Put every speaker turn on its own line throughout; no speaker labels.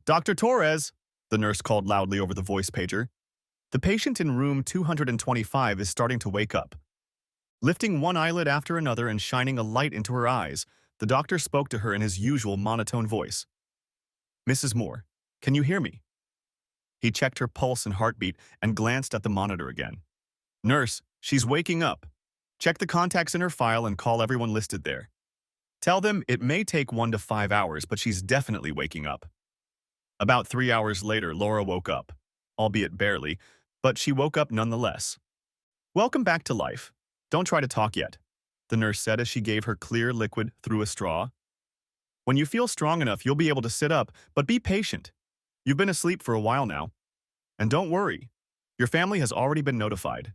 Dr. Torres, the nurse called loudly over the voice pager. The patient in room 225 is starting to wake up. Lifting one eyelid after another and shining a light into her eyes, the doctor spoke to her in his usual monotone voice. Mrs. Moore, can you hear me? He checked her pulse and heartbeat and glanced at the monitor again. Nurse, she's waking up. Check the contacts in her file and call everyone listed there. Tell them it may take 1 to 5 hours, but she's definitely waking up. About 3 hours later, Laura woke up, albeit barely, but she woke up nonetheless. Welcome back to life. Don't try to talk yet, the nurse said as she gave her clear liquid through a straw. When you feel strong enough, you'll be able to sit up, but be patient. You've been asleep for a while now. And don't worry, your family has already been notified.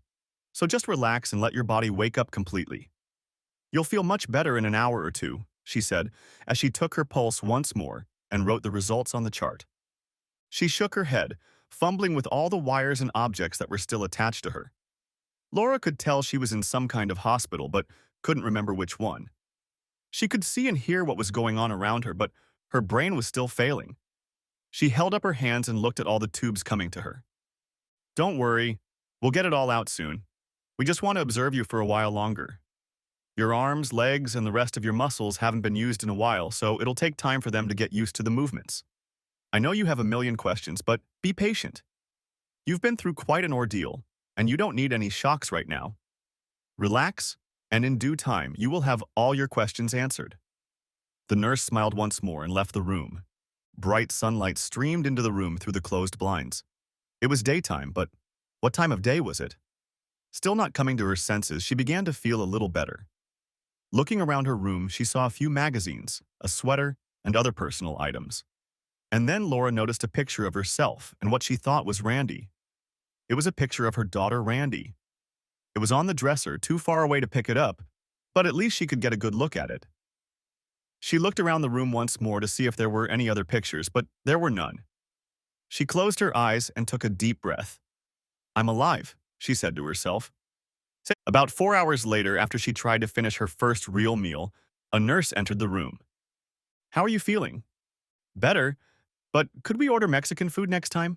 So just relax and let your body wake up completely. You'll feel much better in an hour or two, she said, as she took her pulse once more and wrote the results on the chart. She shook her head, fumbling with all the wires and objects that were still attached to her. Laura could tell she was in some kind of hospital, but couldn't remember which one. She could see and hear what was going on around her, but her brain was still failing. She held up her hands and looked at all the tubes coming to her. Don't worry, we'll get it all out soon. We just want to observe you for a while longer. Your arms, legs, and the rest of your muscles haven't been used in a while, so it'll take time for them to get used to the movements. I know you have a million questions, but be patient. You've been through quite an ordeal, and you don't need any shocks right now. Relax, and in due time, you will have all your questions answered. The nurse smiled once more and left the room. Bright sunlight streamed into the room through the closed blinds. It was daytime, but what time of day was it? Still not coming to her senses, she began to feel a little better. Looking around her room, she saw a few magazines, a sweater, and other personal items. And then Laura noticed a picture of herself and what she thought was Randy. It was a picture of her daughter, Randy. It was on the dresser, too far away to pick it up, but at least she could get a good look at it. She looked around the room once more to see if there were any other pictures, but there were none. She closed her eyes and took a deep breath. I'm alive, she said to herself. About 4 hours later, after she tried to finish her first real meal, a nurse entered the room. How are you feeling? Better, but could we order Mexican food next time?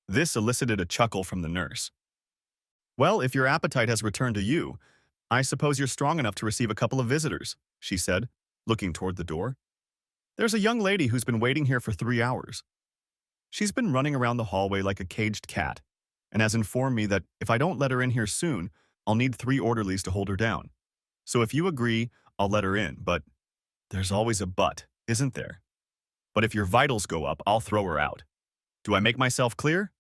This elicited a chuckle from the nurse. Well, if your appetite has returned to you, I suppose you're strong enough to receive a couple of visitors, she said, looking toward the door. There's a young lady who's been waiting here for 3 hours. She's been running around the hallway like a caged cat, and has informed me that if I don't let her in here soon, I'll need 3 orderlies to hold her down. So if you agree, I'll let her in, but there's always a but, isn't there? But if your vitals go up, I'll throw her out. Do I make myself clear?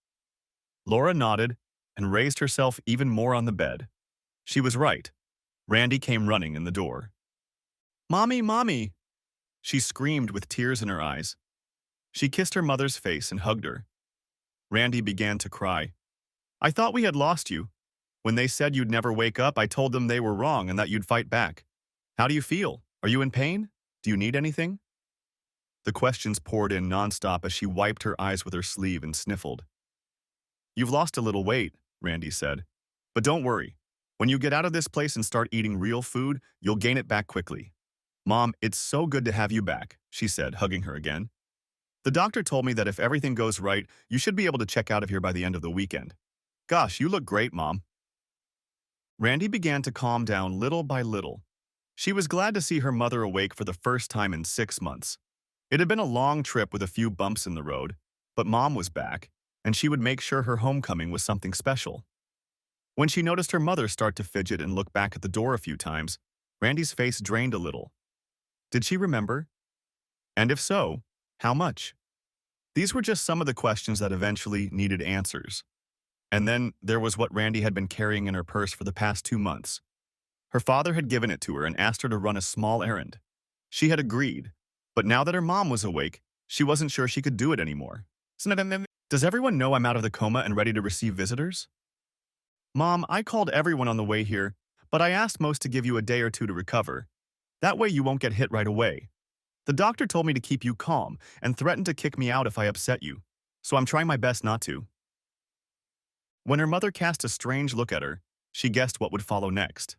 Laura nodded and raised herself even more on the bed. She was right. Randy came running in the door. Mommy, Mommy! She screamed with tears in her eyes. She kissed her mother's face and hugged her. Randy began to cry. I thought we had lost you. When they said you'd never wake up, I told them they were wrong and that you'd fight back. How do you feel? Are you in pain? Do you need anything? The questions poured in nonstop as she wiped her eyes with her sleeve and sniffled. You've lost a little weight, Randy said. But don't worry. When you get out of this place and start eating real food, you'll gain it back quickly. Mom, it's so good to have you back, she said, hugging her again. The doctor told me that if everything goes right, you should be able to check out of here by the end of the weekend. Gosh, you look great, Mom. Randy began to calm down little by little. She was glad to see her mother awake for the first time in 6 months. It had been a long trip with a few bumps in the road, but Mom was back, and she would make sure her homecoming was something special. When she noticed her mother start to fidget and look back at the door a few times, Randy's face drained a little. Did she remember? And if so, how much? These were just some of the questions that eventually needed answers. And then there was what Randy had been carrying in her purse for the past 2 months. Her father had given it to her and asked her to run a small errand. She had agreed, but now that her mom was awake, she wasn't sure she could do it anymore. Does everyone know I'm out of the coma and ready to receive visitors? Mom, I called everyone on the way here, but I asked most to give you a day or two to recover. That way you won't get hit right away. The doctor told me to keep you calm and threatened to kick me out if I upset you, so I'm trying my best not to. When her mother cast a strange look at her, she guessed what would follow next.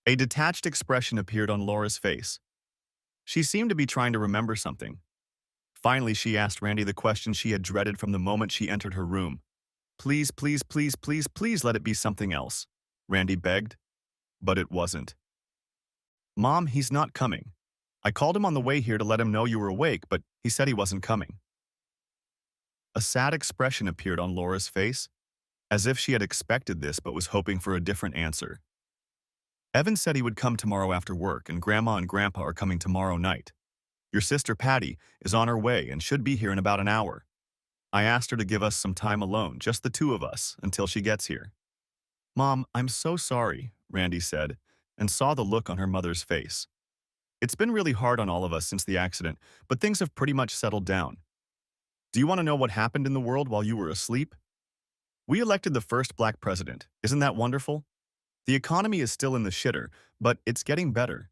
A detached expression appeared on Laura's face. She seemed to be trying to remember something. Finally, she asked Randy the question she had dreaded from the moment she entered her room. Please, please, please, please, please let it be something else, Randy begged. But it wasn't. Mom, he's not coming. I called him on the way here to let him know you were awake, but he said he wasn't coming. A sad expression appeared on Laura's face, as if she had expected this but was hoping for a different answer. Evan said he would come tomorrow after work, and Grandma and Grandpa are coming tomorrow night. Your sister Patty is on her way and should be here in about an hour. I asked her to give us some time alone, just the two of us, until she gets here. Mom, I'm so sorry, Randy said, and saw the look on her mother's face. It's been really hard on all of us since the accident, but things have pretty much settled down. Do you want to know what happened in the world while you were asleep? We elected the first black president. Isn't that wonderful? The economy is still in the shitter, but it's getting better.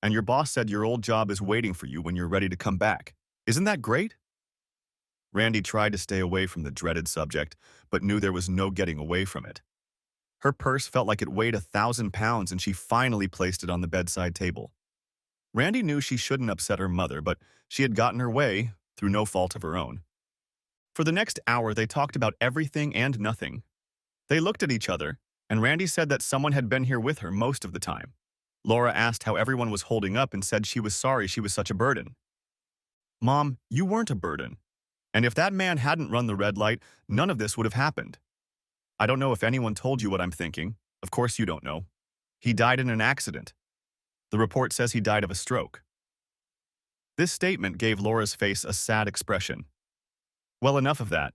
And your boss said your old job is waiting for you when you're ready to come back. Isn't that great? Randy tried to stay away from the dreaded subject, but knew there was no getting away from it. Her purse felt like it weighed 1,000 pounds, and she finally placed it on the bedside table. Randy knew she shouldn't upset her mother, but she had gotten her way through no fault of her own. For the next hour, they talked about everything and nothing. They looked at each other, and Randy said that someone had been here with her most of the time. Laura asked how everyone was holding up and said she was sorry she was such a burden. Mom, you weren't a burden. And if that man hadn't run the red light, none of this would have happened. I don't know if anyone told you what I'm thinking. Of course you don't know. He died in an accident. The report says he died of a stroke. This statement gave Laura's face a sad expression. Well, enough of that.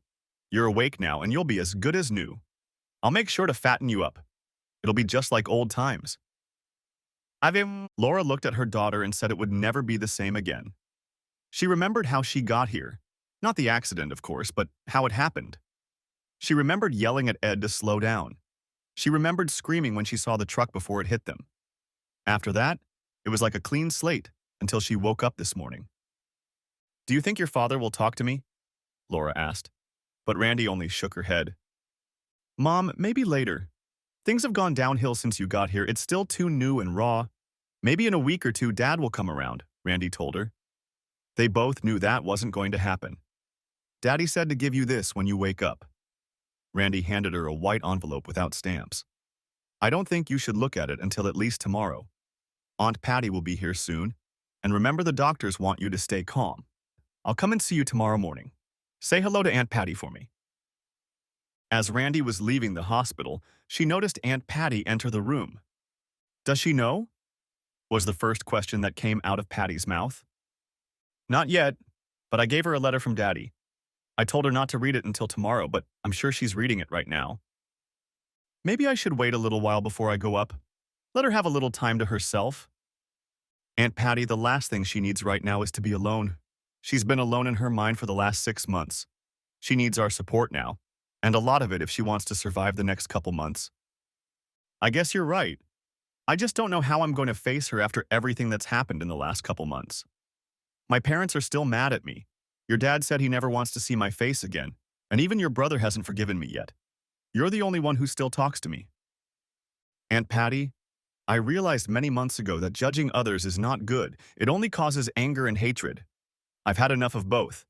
You're awake now, and you'll be as good as new. I'll make sure to fatten you up. It'll be just like old times. Laura looked at her daughter and said it would never be the same again. She remembered how she got here. Not the accident, of course, but how it happened. She remembered yelling at Ed to slow down. She remembered screaming when she saw the truck before it hit them. After that, it was like a clean slate until she woke up this morning. Do you think your father will talk to me? Laura asked, but Randy only shook her head. Mom, maybe later. Things have gone downhill since you got here. It's still too new and raw. Maybe in a week or two, Dad will come around, Randy told her. They both knew that wasn't going to happen. Daddy said to give you this when you wake up. Randy handed her a white envelope without stamps. I don't think you should look at it until at least tomorrow. Aunt Patty will be here soon, and remember the doctors want you to stay calm. I'll come and see you tomorrow morning. Say hello to Aunt Patty for me. As Randy was leaving the hospital, she noticed Aunt Patty enter the room. Does she know? Was the first question that came out of Patty's mouth. Not yet, but I gave her a letter from Daddy. I told her not to read it until tomorrow, but I'm sure she's reading it right now. Maybe I should wait a little while before I go up. Let her have a little time to herself. Aunt Patty, the last thing she needs right now is to be alone. She's been alone in her mind for the last 6 months. She needs our support now, and a lot of it if she wants to survive the next couple months. I guess you're right. I just don't know how I'm going to face her after everything that's happened in the last couple months. My parents are still mad at me. Your dad said he never wants to see my face again, and even your brother hasn't forgiven me yet. You're the only one who still talks to me. Aunt Patty, I realized many months ago that judging others is not good. It only causes anger and hatred. I've had enough of both.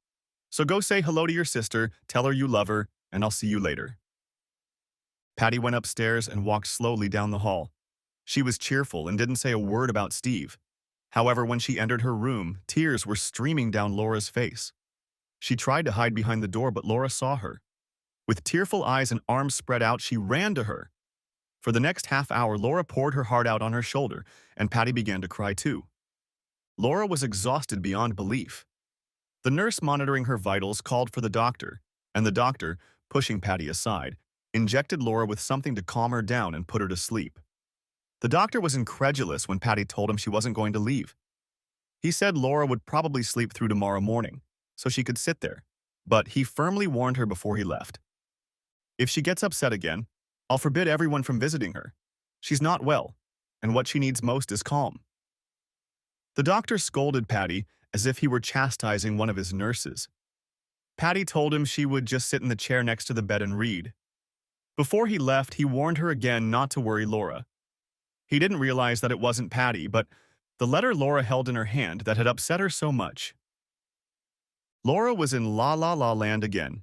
So go say hello to your sister, tell her you love her, and I'll see you later. Patty went upstairs and walked slowly down the hall. She was cheerful and didn't say a word about Steve. However, when she entered her room, tears were streaming down Laura's face. She tried to hide behind the door, but Laura saw her. With tearful eyes and arms spread out, she ran to her. For the next half hour, Laura poured her heart out on her shoulder, and Patty began to cry too. Laura was exhausted beyond belief. The nurse monitoring her vitals called for the doctor, and the doctor, pushing Patty aside, injected Laura with something to calm her down and put her to sleep. The doctor was incredulous when Patty told him she wasn't going to leave. He said Laura would probably sleep through tomorrow morning, so she could sit there, but he firmly warned her before he left. If she gets upset again, I'll forbid everyone from visiting her. She's not well, and what she needs most is calm. The doctor scolded Patty as if he were chastising one of his nurses. Patty told him she would just sit in the chair next to the bed and read. Before he left, he warned her again not to worry Laura. He didn't realize that it wasn't Patty, but the letter Laura held in her hand that had upset her so much. Laura was in La La La Land again.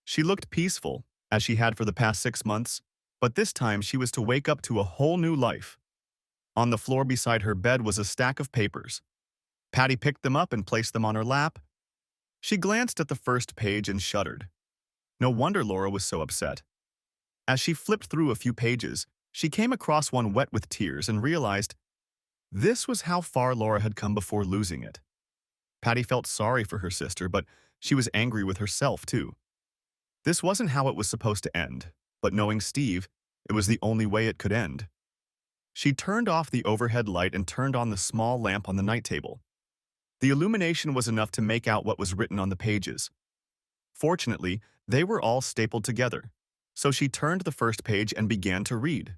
She looked peaceful, as she had for the past 6 months, but this time she was to wake up to a whole new life. On the floor beside her bed was a stack of papers. Patty picked them up and placed them on her lap. She glanced at the first page and shuddered. No wonder Laura was so upset. As she flipped through a few pages, she came across one wet with tears and realized this was how far Laura had come before losing it. Patty felt sorry for her sister, but she was angry with herself, too. This wasn't how it was supposed to end, but knowing Steve, it was the only way it could end. She turned off the overhead light and turned on the small lamp on the night table. The illumination was enough to make out what was written on the pages. Fortunately, they were all stapled together, so she turned the first page and began to read.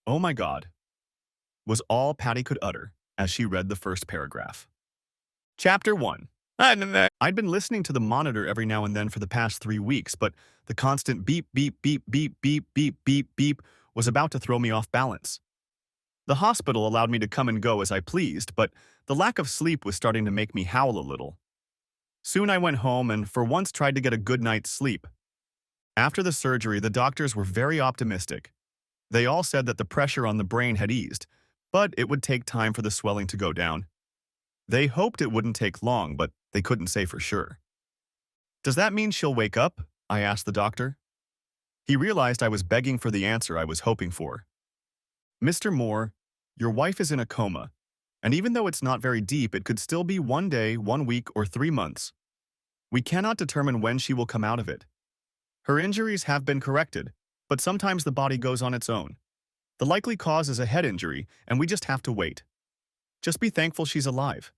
"Oh my God," was all Patty could utter as she read the first paragraph. Chapter 1. I'd been listening to the monitor every now and then for the past 3 weeks, but the constant beep, beep, beep, beep, beep, beep, beep, beep was about to throw me off balance. The hospital allowed me to come and go as I pleased, but the lack of sleep was starting to make me howl a little. Soon I went home and for once tried to get a good night's sleep. After the surgery, the doctors were very optimistic. They all said that the pressure on the brain had eased, but it would take time for the swelling to go down. They hoped it wouldn't take long, but they couldn't say for sure. "Does that mean she'll wake up?" I asked the doctor. He realized I was begging for the answer I was hoping for. "Mr. Moore, your wife is in a coma, and even though it's not very deep, it could still be 1 day, 1 week, or 3 months. We cannot determine when she will come out of it. Her injuries have been corrected, but sometimes the body goes on its own. The likely cause is a head injury, and we just have to wait. Just be thankful she's alive."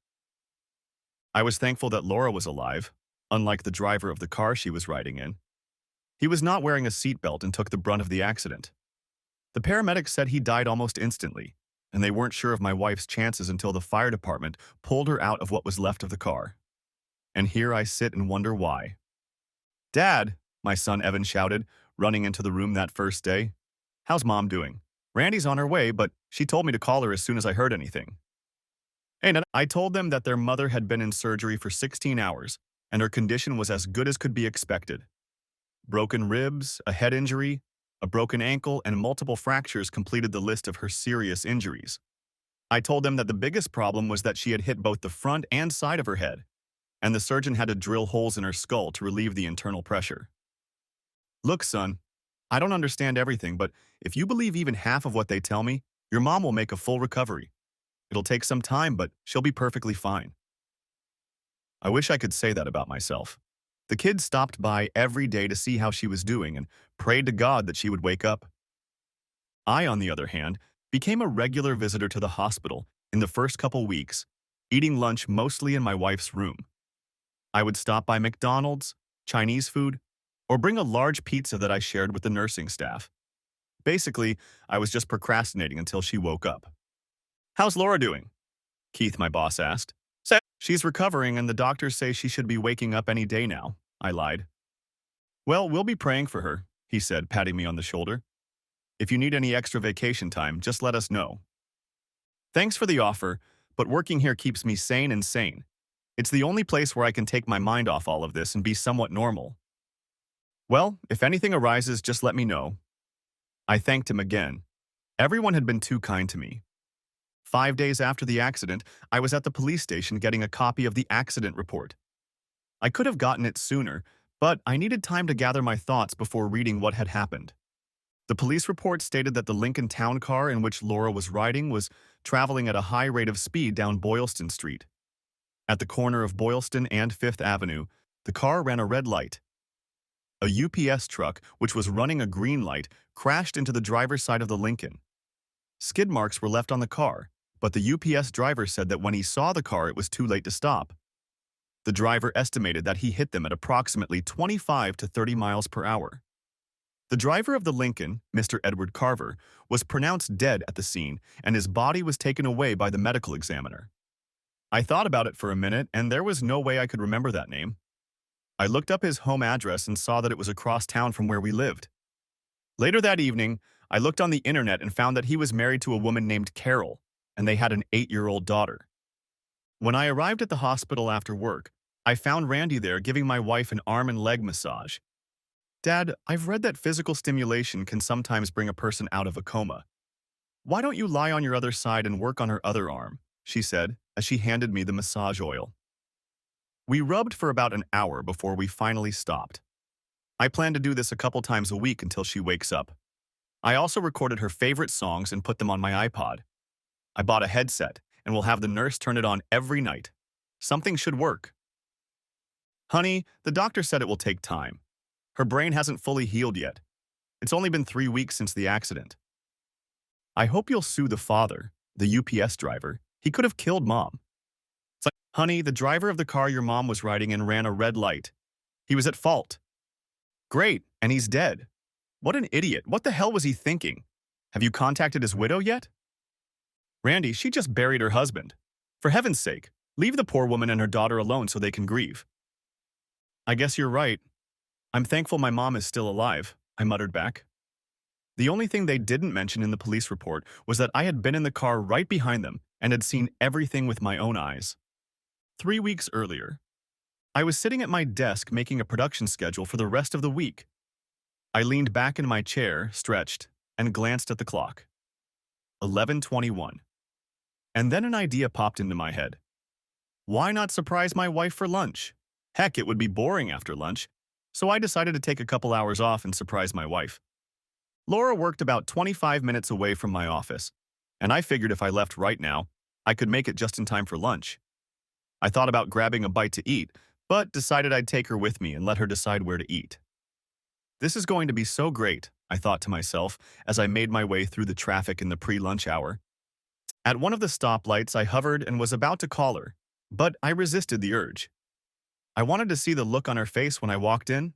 I was thankful that Laura was alive, unlike the driver of the car she was riding in. He was not wearing a seatbelt and took the brunt of the accident. The paramedics said he died almost instantly, and they weren't sure of my wife's chances until the fire department pulled her out of what was left of the car. And here I sit and wonder why. "Dad," my son Evan shouted, running into the room that first day. "How's Mom doing? Randy's on her way, but she told me to call her as soon as I heard anything." And I told them that their mother had been in surgery for 16 hours, and her condition was as good as could be expected. Broken ribs, a head injury, a broken ankle, and multiple fractures completed the list of her serious injuries. I told them that the biggest problem was that she had hit both the front and side of her head, and the surgeon had to drill holes in her skull to relieve the internal pressure. "Look, son, I don't understand everything, but if you believe even half of what they tell me, your mom will make a full recovery. It'll take some time, but she'll be perfectly fine." I wish I could say that about myself. The kids stopped by every day to see how she was doing and prayed to God that she would wake up. I, on the other hand, became a regular visitor to the hospital in the first couple weeks, eating lunch mostly in my wife's room. I would stop by McDonald's, Chinese food, or bring a large pizza that I shared with the nursing staff. Basically, I was just procrastinating until she woke up. "How's Laura doing?" Keith, my boss, asked. "She's recovering and the doctors say she should be waking up any day now," I lied. "Well, we'll be praying for her," he said, patting me on the shoulder. "If you need any extra vacation time, just let us know." "Thanks for the offer, but working here keeps me sane and sane. It's the only place where I can take my mind off all of this and be somewhat normal." "Well, if anything arises, just let me know." I thanked him again. Everyone had been too kind to me. 5 days after the accident, I was at the police station getting a copy of the accident report. I could have gotten it sooner, but I needed time to gather my thoughts before reading what had happened. The police report stated that the Lincoln Town car in which Laura was riding was traveling at a high rate of speed down Boylston Street. At the corner of Boylston and 5th Avenue, the car ran a red light. A UPS truck, which was running a green light, crashed into the driver's side of the Lincoln. Skid marks were left on the car, but the UPS driver said that when he saw the car, it was too late to stop. The driver estimated that he hit them at approximately 25 to 30 miles per hour. The driver of the Lincoln, Mr. Edward Carver, was pronounced dead at the scene, and his body was taken away by the medical examiner. I thought about it for a minute, and there was no way I could remember that name. I looked up his home address and saw that it was across town from where we lived. Later that evening, I looked on the internet and found that he was married to a woman named Carol, and they had an 8-year-old daughter. When I arrived at the hospital after work, I found Randy there giving my wife an arm and leg massage. Dad, I've read that physical stimulation can sometimes bring a person out of a coma. Why don't you lie on your other side and work on her other arm? She said, as she handed me the massage oil. We rubbed for about an hour before we finally stopped. I plan to do this a couple times a week until she wakes up. I also recorded her favorite songs and put them on my iPod. I bought a headset and will have the nurse turn it on every night. Something should work. Honey, the doctor said it will take time. Her brain hasn't fully healed yet. It's only been 3 weeks since the accident. I hope you'll sue the father, the UPS driver. He could have killed Mom. It's like, honey, the driver of the car your mom was riding in ran a red light. He was at fault. Great, and he's dead. What an idiot. What the hell was he thinking? Have you contacted his widow yet? Randy, she just buried her husband. For heaven's sake, leave the poor woman and her daughter alone so they can grieve. I guess you're right. I'm thankful my mom is still alive, I muttered back. The only thing they didn't mention in the police report was that I had been in the car right behind them and had seen everything with my own eyes. 3 weeks earlier, I was sitting at my desk making a production schedule for the rest of the week. I leaned back in my chair, stretched, and glanced at the clock. 11:21. And then an idea popped into my head. Why not surprise my wife for lunch? Heck, it would be boring after lunch, so I decided to take a couple hours off and surprise my wife. Laura worked about 25 minutes away from my office, and I figured if I left right now, I could make it just in time for lunch. I thought about grabbing a bite to eat, but decided I'd take her with me and let her decide where to eat. This is going to be so great, I thought to myself as I made my way through the traffic in the pre-lunch hour. At one of the stoplights, I hovered and was about to call her, but I resisted the urge. I wanted to see the look on her face when I walked in.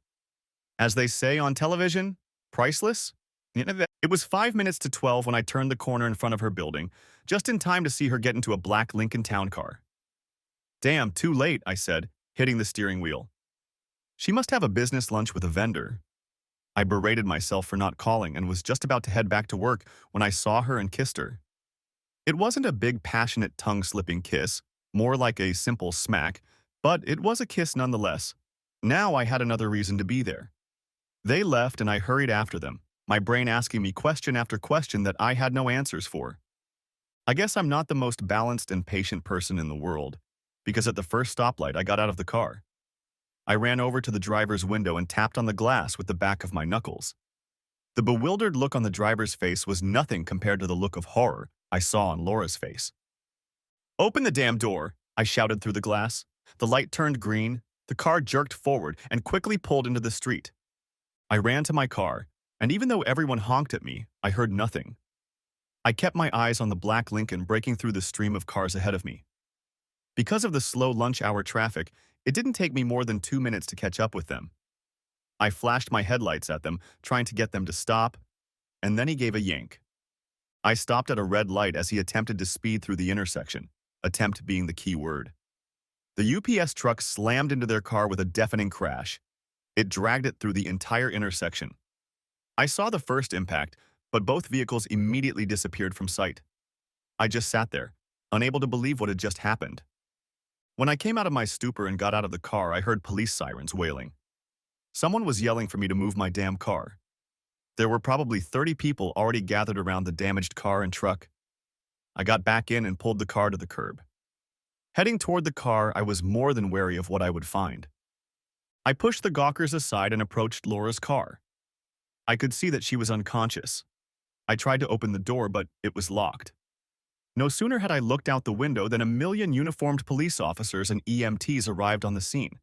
As they say on television, priceless? It was 5 minutes to 12 when I turned the corner in front of her building, just in time to see her get into a black Lincoln Town car. Damn, too late, I said, hitting the steering wheel. She must have a business lunch with a vendor. I berated myself for not calling and was just about to head back to work when I saw her and kissed her. It wasn't a big, passionate, tongue-slipping kiss, more like a simple smack, but it was a kiss nonetheless. Now I had another reason to be there. They left and I hurried after them, my brain asking me question after question that I had no answers for. I guess I'm not the most balanced and patient person in the world, because at the first stoplight I got out of the car. I ran over to the driver's window and tapped on the glass with the back of my knuckles. The bewildered look on the driver's face was nothing compared to the look of horror I saw on Laura's face. "Open the damn door," I shouted through the glass. The light turned green, the car jerked forward and quickly pulled into the street. I ran to my car, and even though everyone honked at me, I heard nothing. I kept my eyes on the black Lincoln breaking through the stream of cars ahead of me. Because of the slow lunch hour traffic, it didn't take me more than 2 minutes to catch up with them. I flashed my headlights at them, trying to get them to stop, and then he gave a yank. I stopped at a red light as he attempted to speed through the intersection, attempt being the key word. The UPS truck slammed into their car with a deafening crash. It dragged it through the entire intersection. I saw the first impact, but both vehicles immediately disappeared from sight. I just sat there, unable to believe what had just happened. When I came out of my stupor and got out of the car, I heard police sirens wailing. Someone was yelling for me to move my damn car. There were probably 30 people already gathered around the damaged car and truck. I got back in and pulled the car to the curb. Heading toward the car, I was more than wary of what I would find. I pushed the gawkers aside and approached Laura's car. I could see that she was unconscious. I tried to open the door, but it was locked. No sooner had I looked out the window than a million uniformed police officers and EMTs arrived on the scene.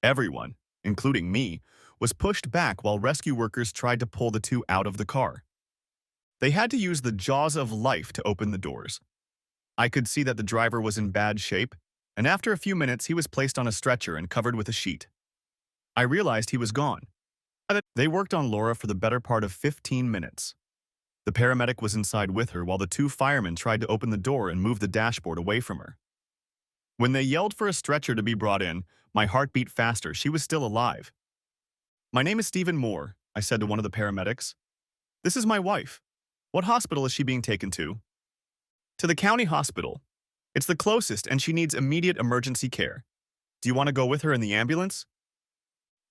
Everyone, including me, was pushed back while rescue workers tried to pull the two out of the car. They had to use the jaws of life to open the doors. I could see that the driver was in bad shape, and after a few minutes he was placed on a stretcher and covered with a sheet. I realized he was gone. They worked on Laura for the better part of 15 minutes. The paramedic was inside with her while the two firemen tried to open the door and move the dashboard away from her. When they yelled for a stretcher to be brought in, my heart beat faster. She was still alive. "My name is Stephen Moore," I said to one of the paramedics. "This is my wife. What hospital is she being taken to?" "To the county hospital. It's the closest and she needs immediate emergency care." Do you want to go with her in the ambulance?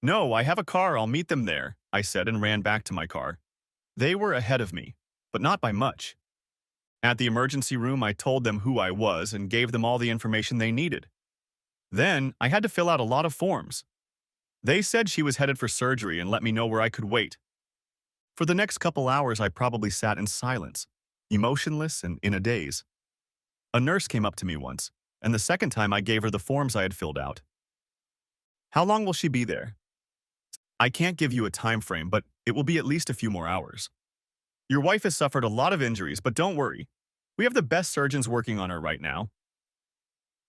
No, I have a car. I'll meet them there, I said and ran back to my car. They were ahead of me, but not by much. At the emergency room, I told them who I was and gave them all the information they needed. Then, I had to fill out a lot of forms. They said she was headed for surgery and let me know where I could wait. For the next couple hours, I probably sat in silence, emotionless and in a daze. A nurse came up to me once, and the second time I gave her the forms I had filled out. How long will she be there? I can't give you a time frame, but it will be at least a few more hours. Your wife has suffered a lot of injuries, but don't worry. We have the best surgeons working on her right now.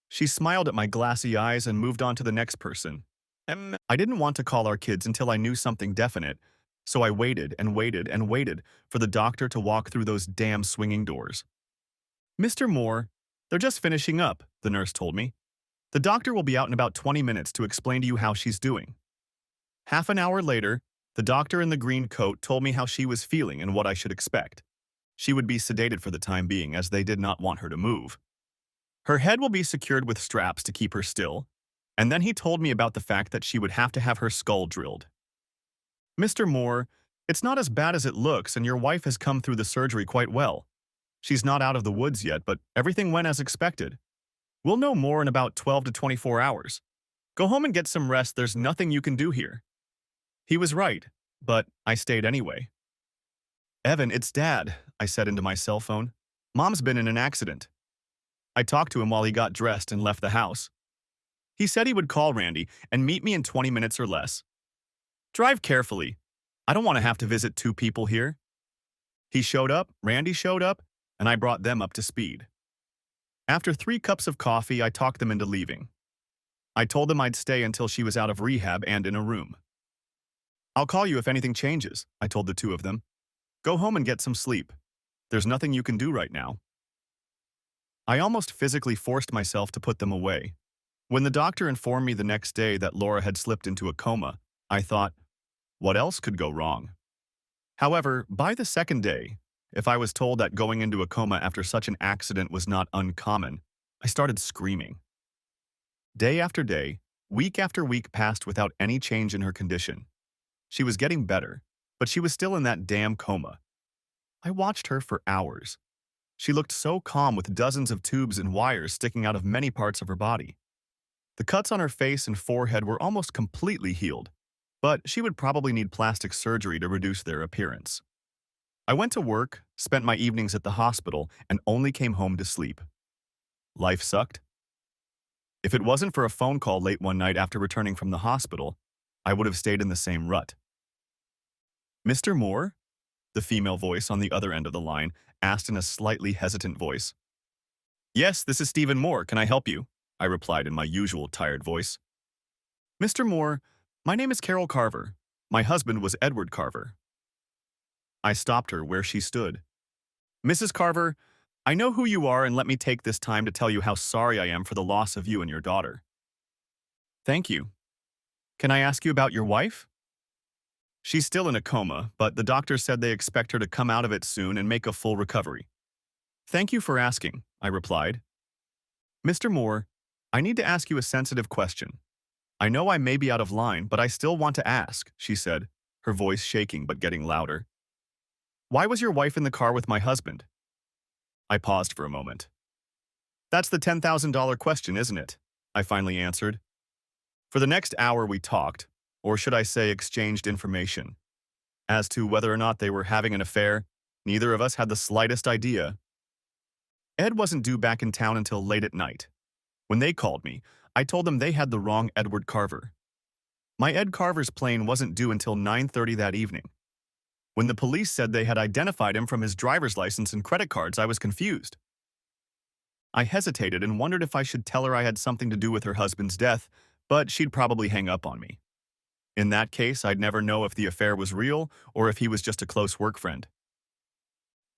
She smiled at my glassy eyes and moved on to the next person. I didn't want to call our kids until I knew something definite, so I waited and waited and waited for the doctor to walk through those damn swinging doors. Mr. Moore, they're just finishing up, the nurse told me. The doctor will be out in about 20 minutes to explain to you how she's doing. Half an hour later, the doctor in the green coat told me how she was feeling and what I should expect. She would be sedated for the time being as they did not want her to move. Her head will be secured with straps to keep her still, and then he told me about the fact that she would have to have her skull drilled. Mr. Moore, it's not as bad as it looks and your wife has come through the surgery quite well. She's not out of the woods yet, but everything went as expected. We'll know more in about 12 to 24 hours. Go home and get some rest. There's nothing you can do here. He was right, but I stayed anyway. Evan, it's Dad, I said into my cell phone. Mom's been in an accident. I talked to him while he got dressed and left the house. He said he would call Randy and meet me in 20 minutes or less. Drive carefully. I don't want to have to visit two people here. He showed up, Randy showed up, and I brought them up to speed. After 3 cups of coffee, I talked them into leaving. I told them I'd stay until she was out of rehab and in a room. I'll call you if anything changes, I told the two of them. Go home and get some sleep. There's nothing you can do right now. I almost physically forced myself to put them away. When the doctor informed me the next day that Laura had slipped into a coma, I thought, what else could go wrong? However, by the second day, if I was told that going into a coma after such an accident was not uncommon, I started screaming. Day after day, week after week passed without any change in her condition. She was getting better, but she was still in that damn coma. I watched her for hours. She looked so calm with dozens of tubes and wires sticking out of many parts of her body. The cuts on her face and forehead were almost completely healed, but she would probably need plastic surgery to reduce their appearance. I went to work, spent my evenings at the hospital, and only came home to sleep. Life sucked. If it wasn't for a phone call late one night after returning from the hospital, I would have stayed in the same rut. Mr. Moore? The female voice on the other end of the line asked in a slightly hesitant voice. Yes, this is Stephen Moore. Can I help you? I replied in my usual tired voice. Mr. Moore, my name is Carol Carver. My husband was Edward Carver. I stopped her where she stood. Mrs. Carver, I know who you are and let me take this time to tell you how sorry I am for the loss of you and your daughter. Thank you. Can I ask you about your wife? She's still in a coma, but the doctor said they expect her to come out of it soon and make a full recovery. Thank you for asking, I replied. Mr. Moore, I need to ask you a sensitive question. I know I may be out of line, but I still want to ask, she said, her voice shaking but getting louder. Why was your wife in the car with my husband? I paused for a moment. That's the $10,000 question, isn't it? I finally answered. For the next hour we talked, or should I say exchanged information. As to whether or not they were having an affair, neither of us had the slightest idea. Ed wasn't due back in town until late at night. When they called me, I told them they had the wrong Edward Carver. My Ed Carver's plane wasn't due until 9:30 that evening. When the police said they had identified him from his driver's license and credit cards, I was confused. I hesitated and wondered if I should tell her I had something to do with her husband's death, but she'd probably hang up on me. In that case, I'd never know if the affair was real or if he was just a close work friend.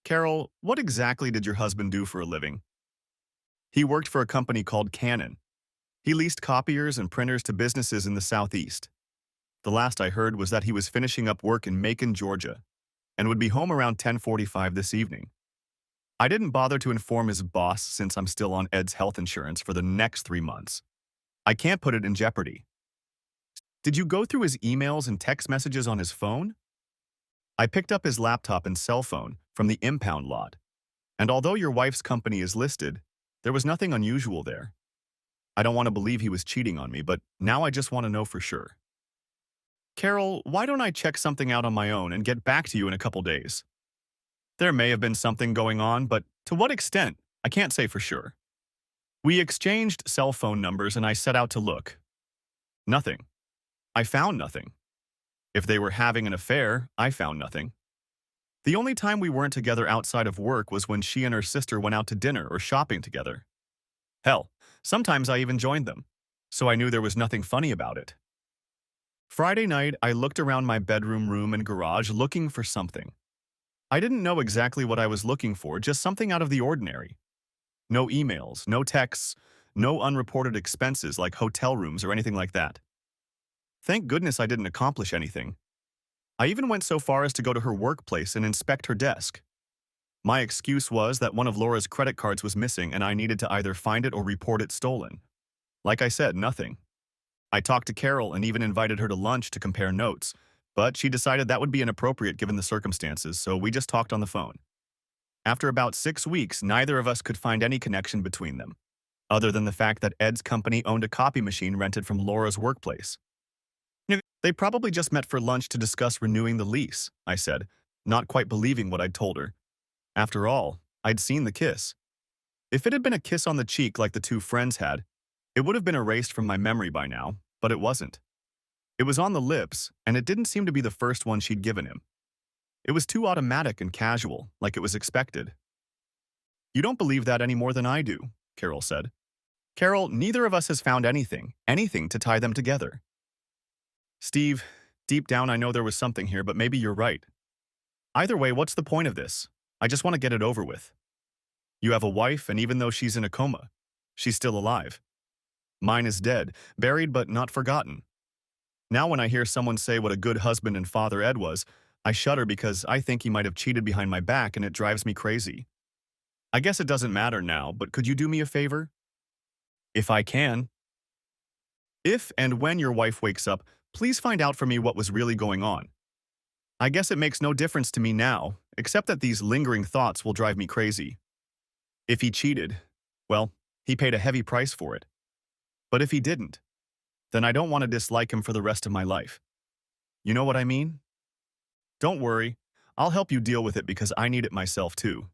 Carol, what exactly did your husband do for a living? He worked for a company called Canon. He leased copiers and printers to businesses in the Southeast. The last I heard was that he was finishing up work in Macon, Georgia, and would be home around 10:45 this evening. I didn't bother to inform his boss since I'm still on Ed's health insurance for the next 3 months. I can't put it in jeopardy. Did you go through his emails and text messages on his phone? I picked up his laptop and cell phone from the impound lot, and although your wife's company is listed, there was nothing unusual there. I don't want to believe he was cheating on me, but now I just want to know for sure. Carol, why don't I check something out on my own and get back to you in a couple days? There may have been something going on, but to what extent, I can't say for sure. We exchanged cell phone numbers and I set out to look. Nothing. I found nothing. If they were having an affair, I found nothing. The only time we weren't together outside of work was when she and her sister went out to dinner or shopping together. Hell, sometimes I even joined them, so I knew there was nothing funny about it. Friday night, I looked around my bedroom, room, and garage looking for something. I didn't know exactly what I was looking for, just something out of the ordinary. No emails, no texts, no unreported expenses like hotel rooms or anything like that. Thank goodness I didn't accomplish anything. I even went so far as to go to her workplace and inspect her desk. My excuse was that one of Laura's credit cards was missing and I needed to either find it or report it stolen. Like I said, nothing. I talked to Carol and even invited her to lunch to compare notes, but she decided that would be inappropriate given the circumstances, so we just talked on the phone. After about 6 weeks, neither of us could find any connection between them, other than the fact that Ed's company owned a copy machine rented from Laura's workplace. They probably just met for lunch to discuss renewing the lease, I said, not quite believing what I'd told her. After all, I'd seen the kiss. If it had been a kiss on the cheek like the two friends had, it would have been erased from my memory by now, but it wasn't. It was on the lips, and it didn't seem to be the first one she'd given him. It was too automatic and casual, like it was expected. You don't believe that any more than I do, Carol said. Carol, neither of us has found anything to tie them together. Steve, deep down I know there was something here, but maybe you're right. Either way, what's the point of this? I just want to get it over with. You have a wife, and even though she's in a coma, she's still alive. Mine is dead, buried but not forgotten. Now when I hear someone say what a good husband and father Ed was, I shudder because I think he might have cheated behind my back and it drives me crazy. I guess it doesn't matter now, but could you do me a favor? If I can. If and when your wife wakes up, please find out for me what was really going on. I guess it makes no difference to me now, except that these lingering thoughts will drive me crazy. If he cheated, well, he paid a heavy price for it. But if he didn't, then I don't want to dislike him for the rest of my life. You know what I mean? Don't worry, I'll help you deal with it because I need it myself too.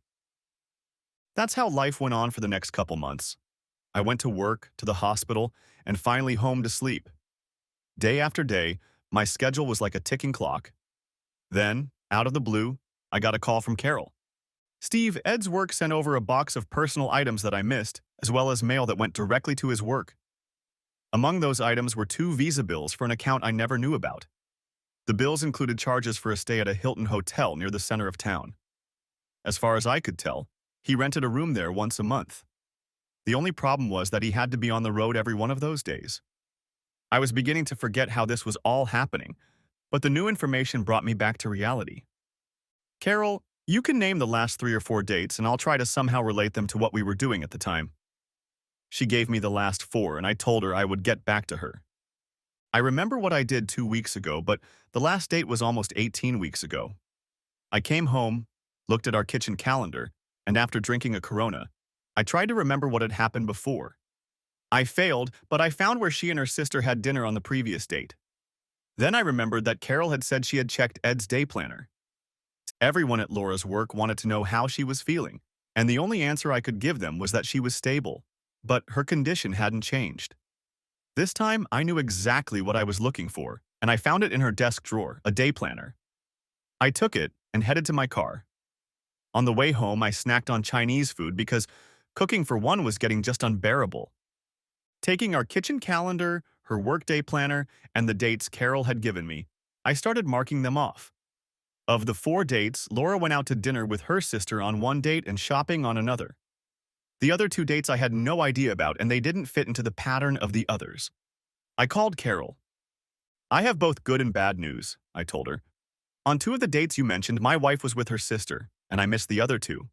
That's how life went on for the next couple months. I went to work, to the hospital, and finally home to sleep. Day after day, my schedule was like a ticking clock. Then, out of the blue, I got a call from Carol. Steve, Ed's work sent over a box of personal items that I missed, as well as mail that went directly to his work. Among those items were 2 Visa bills for an account I never knew about. The bills included charges for a stay at a Hilton hotel near the center of town. As far as I could tell, he rented a room there once a month. The only problem was that he had to be on the road every one of those days. I was beginning to forget how this was all happening, but the new information brought me back to reality. Carol, you can name the last 3 or 4 dates and I'll try to somehow relate them to what we were doing at the time. She gave me the last 4 and I told her I would get back to her. I remember what I did 2 weeks ago, but the last date was almost 18 weeks ago. I came home, looked at our kitchen calendar, and after drinking a Corona, I tried to remember what had happened before. I failed, but I found where she and her sister had dinner on the previous date. Then I remembered that Carol had said she had checked Ed's day planner. Everyone at Laura's work wanted to know how she was feeling, and the only answer I could give them was that she was stable, but her condition hadn't changed. This time, I knew exactly what I was looking for, and I found it in her desk drawer, a day planner. I took it and headed to my car. On the way home, I snacked on Chinese food because cooking for one was getting just unbearable. Taking our kitchen calendar, her workday planner, and the dates Carol had given me, I started marking them off. Of the 4 dates, Laura went out to dinner with her sister on one date and shopping on another. The other 2 dates I had no idea about, and they didn't fit into the pattern of the others. I called Carol. I have both good and bad news, I told her. On 2 of the dates you mentioned, my wife was with her sister, and I missed the other 2.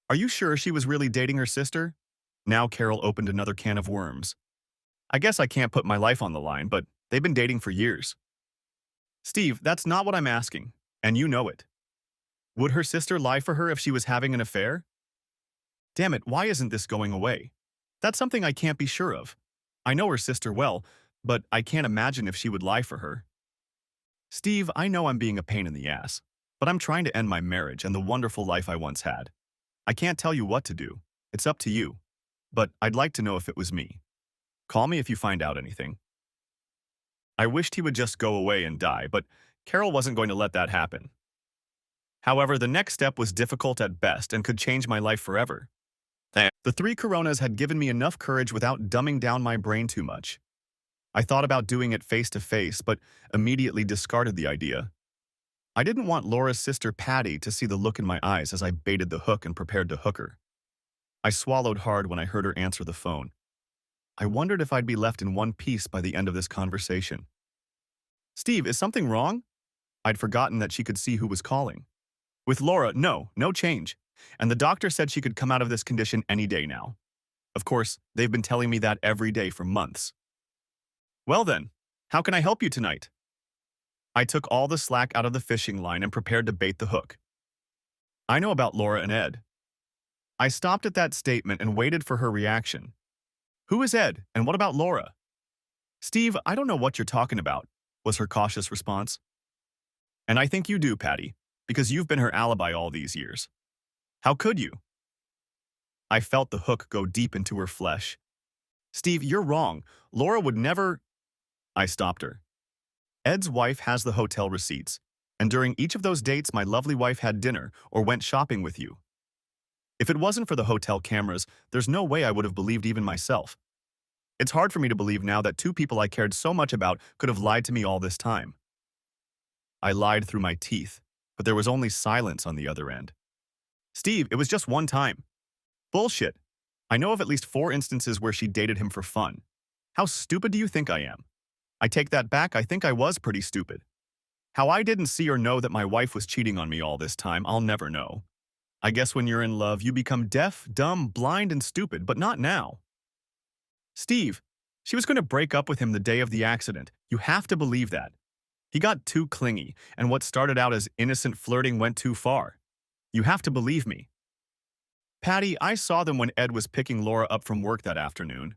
Are you sure she was really dating her sister? Now Carol opened another can of worms. I guess I can't put my life on the line, but they've been dating for years. Steve, that's not what I'm asking, and you know it. Would her sister lie for her if she was having an affair? Damn it, why isn't this going away? That's something I can't be sure of. I know her sister well, but I can't imagine if she would lie for her. Steve, I know I'm being a pain in the ass, but I'm trying to end my marriage and the wonderful life I once had. I can't tell you what to do. It's up to you. But I'd like to know if it was me. Call me if you find out anything. I wished he would just go away and die, but Carol wasn't going to let that happen. However, the next step was difficult at best and could change my life forever. The three coronas had given me enough courage without dumbing down my brain too much. I thought about doing it face to face, but immediately discarded the idea. I didn't want Laura's sister Patty to see the look in my eyes as I baited the hook and prepared to hook her. I swallowed hard when I heard her answer the phone. I wondered if I'd be left in one piece by the end of this conversation. Steve, is something wrong? I'd forgotten that she could see who was calling. With Laura, no change. And the doctor said she could come out of this condition any day now. Of course, they've been telling me that every day for months. Well then, how can I help you tonight? I took all the slack out of the fishing line and prepared to bait the hook. I know about Laura and Ed. I stopped at that statement and waited for her reaction. Who is Ed, and what about Laura? Steve, I don't know what you're talking about, was her cautious response. And I think you do, Patty, because you've been her alibi all these years. How could you? I felt the hook go deep into her flesh. Steve, you're wrong. Laura would never… I stopped her. Ed's wife has the hotel receipts, and during each of those dates my lovely wife had dinner or went shopping with you. If it wasn't for the hotel cameras, there's no way I would have believed even myself. It's hard for me to believe now that two people I cared so much about could have lied to me all this time. I lied through my teeth, but there was only silence on the other end. Steve, it was just one time. Bullshit. I know of at least 4 instances where she dated him for fun. How stupid do you think I am? I take that back, I think I was pretty stupid. How I didn't see or know that my wife was cheating on me all this time, I'll never know. I guess when you're in love, you become deaf, dumb, blind, and stupid, but not now. Steve, she was going to break up with him the day of the accident. You have to believe that. He got too clingy, and what started out as innocent flirting went too far. You have to believe me. Patty, I saw them when Ed was picking Laura up from work that afternoon.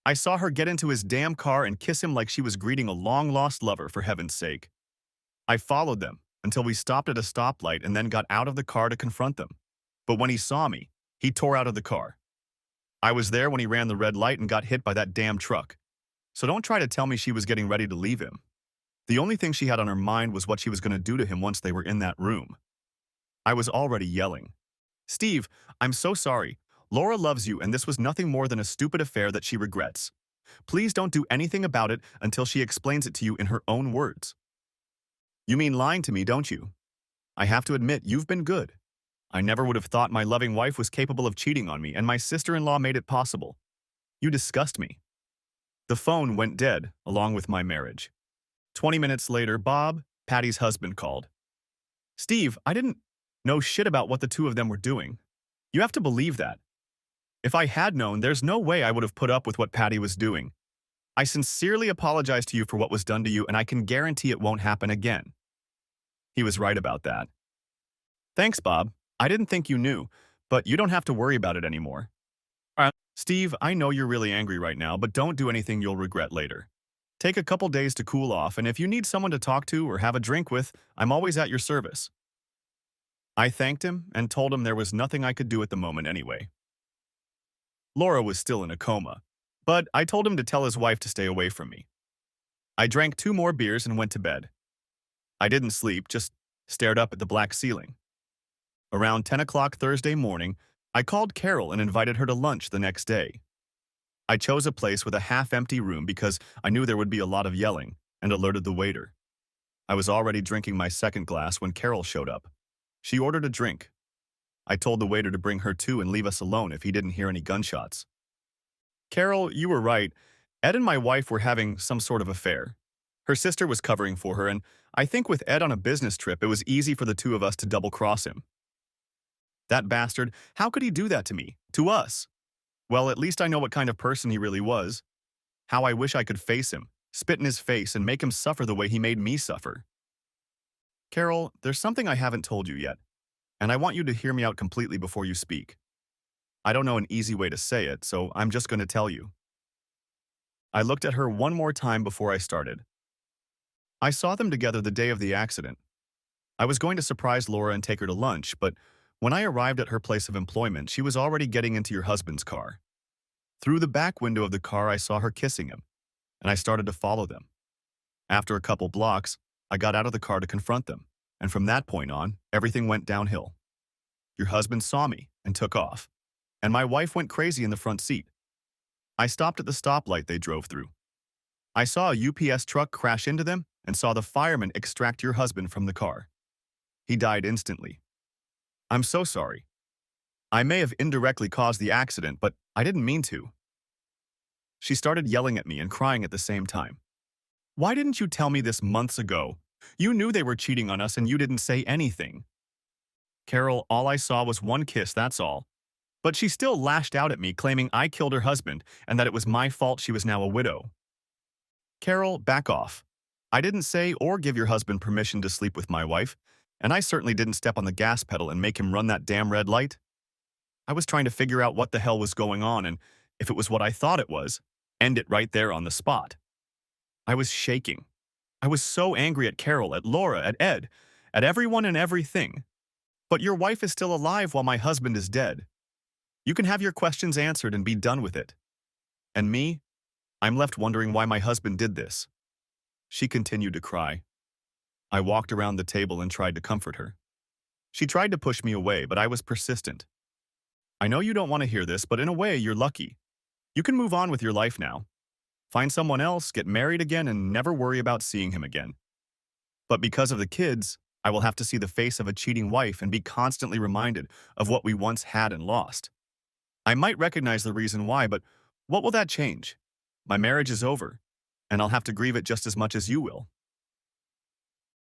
I saw her get into his damn car and kiss him like she was greeting a long-lost lover, for heaven's sake. I followed them until we stopped at a stoplight and then got out of the car to confront them. But when he saw me, he tore out of the car. I was there when he ran the red light and got hit by that damn truck. So don't try to tell me she was getting ready to leave him. The only thing she had on her mind was what she was going to do to him once they were in that room. I was already yelling. Steve, I'm so sorry. Laura loves you, and this was nothing more than a stupid affair that she regrets. Please don't do anything about it until she explains it to you in her own words. You mean lying to me, don't you? I have to admit, you've been good. I never would have thought my loving wife was capable of cheating on me, and my sister-in-law made it possible. You disgust me. The phone went dead, along with my marriage. 20 minutes later, Bob, Patty's husband, called. Steve, I didn't know shit about what the two of them were doing. You have to believe that. If I had known, there's no way I would have put up with what Patty was doing. I sincerely apologize to you for what was done to you, and I can guarantee it won't happen again. He was right about that. Thanks, Bob. I didn't think you knew, but you don't have to worry about it anymore. Steve, I know you're really angry right now, but don't do anything you'll regret later. Take a couple days to cool off, and if you need someone to talk to or have a drink with, I'm always at your service. I thanked him and told him there was nothing I could do at the moment anyway. Laura was still in a coma, but I told him to tell his wife to stay away from me. I drank 2 more beers and went to bed. I didn't sleep, just stared up at the black ceiling. Around 10 o'clock Thursday morning, I called Carol and invited her to lunch the next day. I chose a place with a half-empty room because I knew there would be a lot of yelling, and alerted the waiter. I was already drinking my second glass when Carol showed up. She ordered a drink. I told the waiter to bring her too and leave us alone if he didn't hear any gunshots. Carol, you were right. Ed and my wife were having some sort of affair. Her sister was covering for her, and I think with Ed on a business trip, it was easy for the two of us to double-cross him. That bastard, how could he do that to me? To us? Well, at least I know what kind of person he really was. How I wish I could face him, spit in his face, and make him suffer the way he made me suffer. Carol, there's something I haven't told you yet, and I want you to hear me out completely before you speak. I don't know an easy way to say it, so I'm just going to tell you. I looked at her one more time before I started. I saw them together the day of the accident. I was going to surprise Laura and take her to lunch, but when I arrived at her place of employment, she was already getting into your husband's car. Through the back window of the car, I saw her kissing him, and I started to follow them. After a couple blocks, I got out of the car to confront them, and from that point on, everything went downhill. Your husband saw me and took off, and my wife went crazy in the front seat. I stopped at the stoplight they drove through. I saw a UPS truck crash into them and saw the fireman extract your husband from the car. He died instantly. I'm so sorry. I may have indirectly caused the accident, but I didn't mean to. She started yelling at me and crying at the same time. Why didn't you tell me this months ago? You knew they were cheating on us and you didn't say anything. Carol, all I saw was one kiss, that's all. But she still lashed out at me, claiming I killed her husband and that it was my fault she was now a widow. Carol, back off. I didn't say or give your husband permission to sleep with my wife, and I certainly didn't step on the gas pedal and make him run that damn red light. I was trying to figure out what the hell was going on, and if it was what I thought it was, end it right there on the spot. I was shaking. I was so angry at Carol, at Laura, at Ed, at everyone and everything. But your wife is still alive while my husband is dead. You can have your questions answered and be done with it. And me? I'm left wondering why my husband did this. She continued to cry. I walked around the table and tried to comfort her. She tried to push me away, but I was persistent. I know you don't want to hear this, but in a way, you're lucky. You can move on with your life now. Find someone else, get married again, and never worry about seeing him again. But because of the kids, I will have to see the face of a cheating wife and be constantly reminded of what we once had and lost. I might recognize the reason why, but what will that change? My marriage is over, and I'll have to grieve it just as much as you will.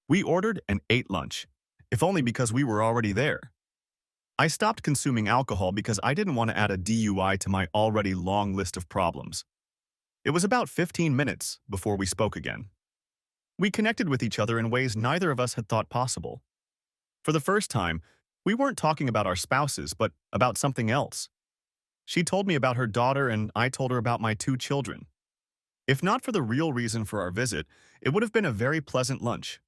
We ordered and ate lunch, if only because we were already there. I stopped consuming alcohol because I didn't want to add a DUI to my already long list of problems. It was about 15 minutes before we spoke again. We connected with each other in ways neither of us had thought possible. For the first time, we weren't talking about our spouses, but about something else. She told me about her daughter, and I told her about my 2 children. If not for the real reason for our visit, it would have been a very pleasant lunch.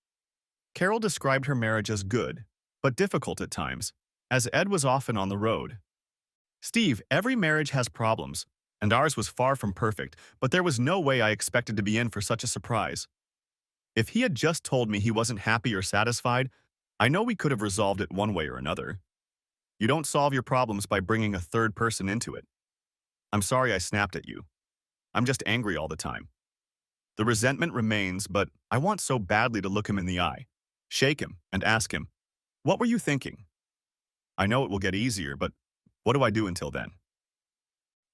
Carol described her marriage as good, but difficult at times, as Ed was often on the road. Steve, every marriage has problems, and ours was far from perfect, but there was no way I expected to be in for such a surprise. If he had just told me he wasn't happy or satisfied, I know we could have resolved it one way or another. You don't solve your problems by bringing a third person into it. I'm sorry I snapped at you. I'm just angry all the time. The resentment remains, but I want so badly to look him in the eye, shake him, and ask him, what were you thinking? I know it will get easier, but what do I do until then?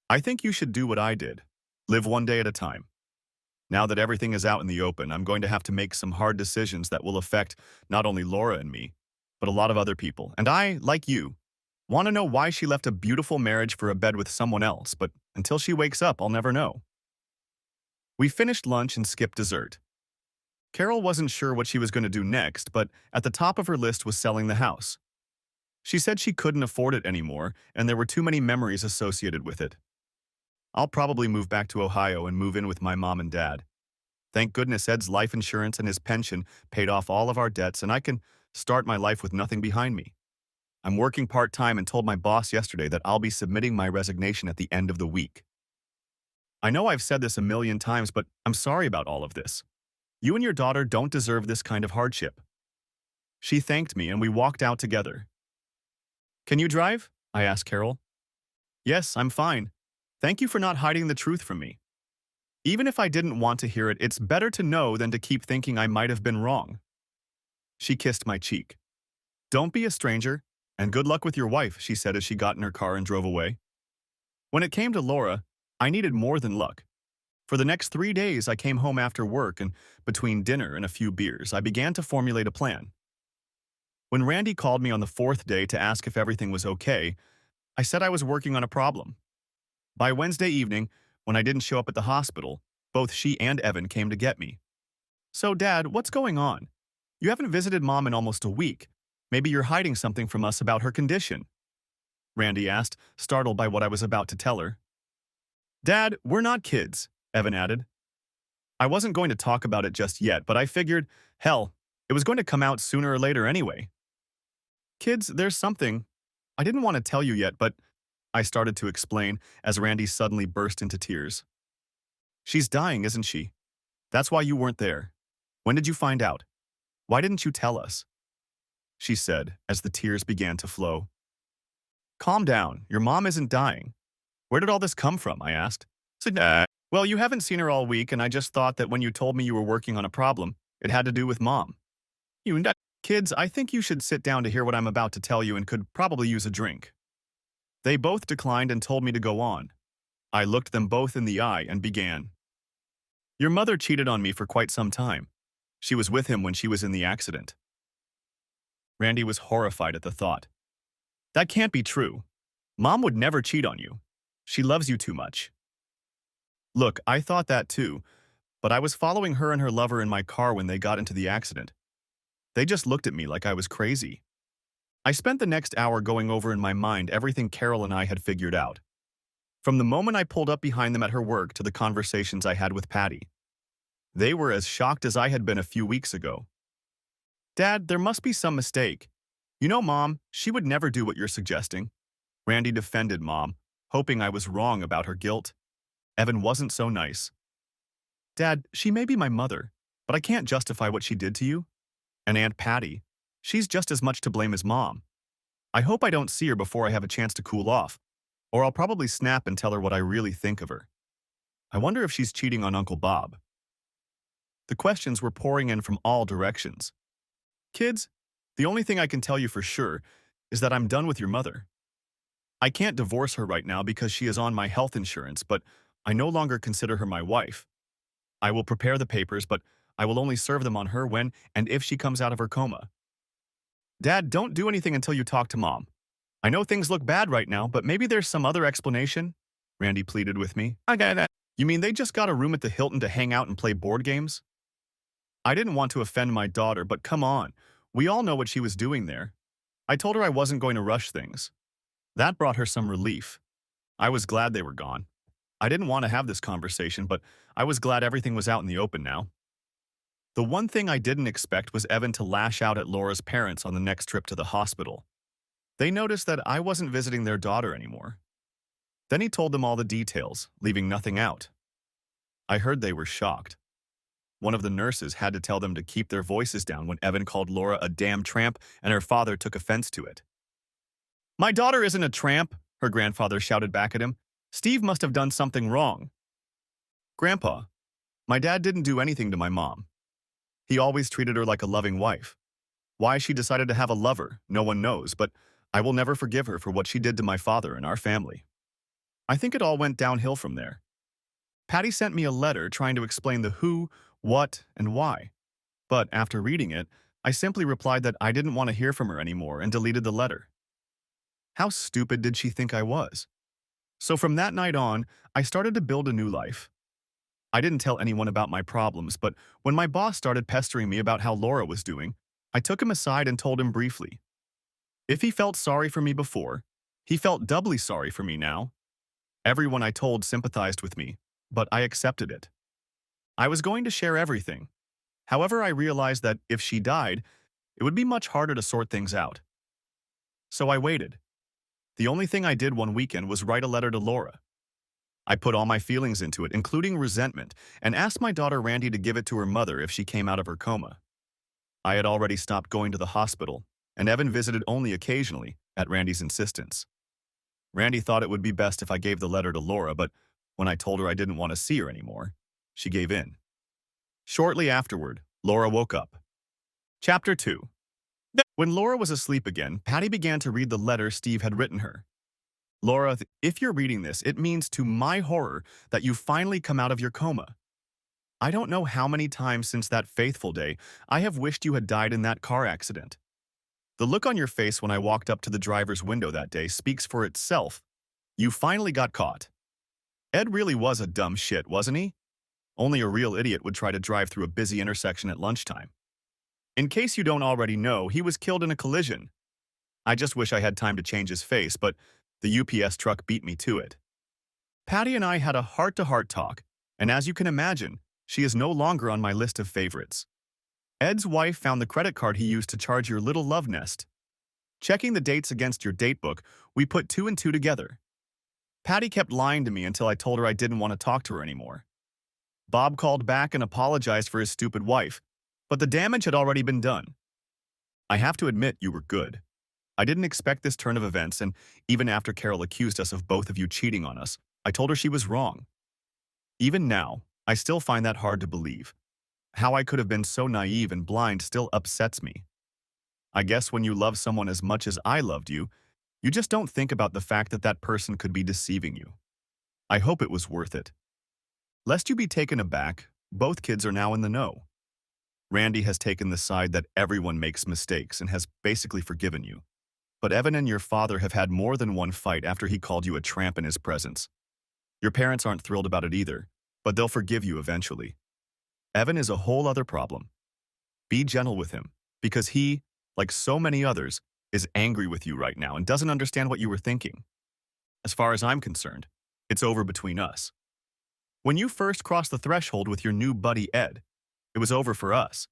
I think you should do what I did. Live one day at a time. Now that everything is out in the open, I'm going to have to make some hard decisions that will affect not only Laura and me, but a lot of other people. And I, like you, want to know why she left a beautiful marriage for a bed with someone else, but until she wakes up, I'll never know. We finished lunch and skipped dessert. Carol wasn't sure what she was going to do next, but at the top of her list was selling the house. She said she couldn't afford it anymore, and there were too many memories associated with it. I'll probably move back to Ohio and move in with my mom and dad. Thank goodness Ed's life insurance and his pension paid off all of our debts, and I can start my life with nothing behind me. I'm working part-time and told my boss yesterday that I'll be submitting my resignation at the end of the week. I know I've said this a million times, but I'm sorry about all of this. You and your daughter don't deserve this kind of hardship. She thanked me and we walked out together. Can you drive? I asked Carol. Yes, I'm fine. Thank you for not hiding the truth from me. Even if I didn't want to hear it, it's better to know than to keep thinking I might have been wrong. She kissed my cheek. Don't be a stranger, and good luck with your wife, she said as she got in her car and drove away. When it came to Laura, I needed more than luck. For the next 3 days, I came home after work, and between dinner and a few beers, I began to formulate a plan. When Randy called me on the 4th day to ask if everything was okay, I said I was working on a problem. By Wednesday evening, when I didn't show up at the hospital, Both she and Evan came to get me. So, Dad, what's going on? You haven't visited Mom in almost a week. Maybe you're hiding something from us about her condition, Randy asked, startled by what I was about to tell her. Dad, we're not kids, Evan added. I wasn't going to talk about it just yet, but I figured, hell, it was going to come out sooner or later anyway. Kids, there's something. I didn't want to tell you yet, but I started to explain as Randy suddenly burst into tears. She's dying, isn't she? That's why you weren't there. When did you find out? Why didn't you tell us? She said as the tears began to flow. Calm down. Your mom isn't dying. Where did all this come from? I asked. Well, you haven't seen her all week, and I just thought that when you told me you were working on a problem, it had to do with Mom. Kids, I think you should sit down to hear what I'm about to tell you and could probably use a drink. They both declined and told me to go on. I looked them both in the eye and began. Your mother cheated on me for quite some time. She was with him when she was in the accident. Randy was horrified at the thought. That can't be true. Mom would never cheat on you. She loves you too much. Look, I thought that too, but I was following her and her lover in my car when they got into the accident. They just looked at me like I was crazy. I spent the next hour going over in my mind everything Carol and I had figured out. From the moment I pulled up behind them at her work to the conversations I had with Patty. They were as shocked as I had been a few weeks ago. Dad, there must be some mistake. You know, Mom, she would never do what you're suggesting. Randy defended Mom, hoping I was wrong about her guilt. Evan wasn't so nice. Dad, she may be my mother, but I can't justify what she did to you. And Aunt Patty, she's just as much to blame as Mom. I hope I don't see her before I have a chance to cool off, or I'll probably snap and tell her what I really think of her. I wonder if she's cheating on Uncle Bob. The questions were pouring in from all directions. Kids, the only thing I can tell you for sure is that I'm done with your mother. I can't divorce her right now because she is on my health insurance, but I no longer consider her my wife. I will prepare the papers, but I will only serve them on her when and if she comes out of her coma. Dad, don't do anything until you talk to Mom. I know things look bad right now, but maybe there's some other explanation, Randy pleaded with me. I get that. You mean they just got a room at the Hilton to hang out and play board games? I didn't want to offend my daughter, but come on. We all know what she was doing there. I told her I wasn't going to rush things. That brought her some relief. I was glad they were gone. I didn't want to have this conversation, but I was glad everything was out in the open now. The one thing I didn't expect was Evan to lash out at Laura's parents on the next trip to the hospital. They noticed that I wasn't visiting their daughter anymore. Then he told them all the details, leaving nothing out. I heard they were shocked. One of the nurses had to tell them to keep their voices down when Evan called Laura a damn tramp and her father took offense to it. My daughter isn't a tramp, her grandfather shouted back at him. Steve must have done something wrong. Grandpa, my dad didn't do anything to my mom. He always treated her like a loving wife. Why she decided to have a lover, no one knows, but I will never forgive her for what she did to my father and our family. I think it all went downhill from there. Patty sent me a letter trying to explain the who, what, and why. But after reading it, I simply replied that I didn't want to hear from her anymore and deleted the letter. How stupid did she think I was? So from that night on, I started to build a new life. I didn't tell anyone about my problems, but when my boss started pestering me about how Laura was doing, I took him aside and told him briefly. If he felt sorry for me before, he felt doubly sorry for me now. Everyone I told sympathized with me, but I accepted it. I was going to share everything. However, I realized that if she died, it would be much harder to sort things out. So I waited. The only thing I did one weekend was write a letter to Laura. I put all my feelings into it, including resentment, and asked my daughter Randy to give it to her mother if she came out of her coma. I had already stopped going to the hospital, and Evan visited only occasionally, at Randy's insistence. Randy thought it would be best if I gave the letter to Laura, but when I told her I didn't want to see her anymore, she gave in. Shortly afterward, Laura woke up. Chapter 2. When Laura was asleep again, Patty began to read the letter Steve had written her. Laura, if you're reading this, it means to my horror that you finally come out of your coma. I don't know how many times since that faithful day I have wished you had died in that car accident. The look on your face when I walked up to the driver's window that day speaks for itself. You finally got caught. Ed really was a dumb shit, wasn't he? Only a real idiot would try to drive through a busy intersection at lunchtime. In case you don't already know, he was killed in a collision. I just wish I had time to change his face, but the UPS truck beat me to it. Patty and I had a heart-to-heart talk, and as you can imagine, she is no longer on my list of favorites. Ed's wife found the credit card he used to charge your little love nest. Checking the dates against your date book, we put two and two together. Patty kept lying to me until I told her I didn't want to talk to her anymore. Bob called back and apologized for his stupid wife, but the damage had already been done. I have to admit you were good. I didn't expect this turn of events, and even after Carol accused us of both of you cheating on us, I told her she was wrong. Even now, I still find that hard to believe. How I could have been so naive and blind still upsets me. I guess when you love someone as much as I loved you, you just don't think about the fact that that person could be deceiving you. I hope it was worth it. Lest you be taken aback, both kids are now in the know. Randy has taken the side that everyone makes mistakes and has basically forgiven you. But Evan and your father have had more than one fight after he called you a tramp in his presence. Your parents aren't thrilled about it either, but they'll forgive you eventually. Evan is a whole other problem. Be gentle with him, because he, like so many others, is angry with you right now and doesn't understand what you were thinking. As far as I'm concerned, it's over between us. When you first crossed the threshold with your new buddy Ed, it was over for us.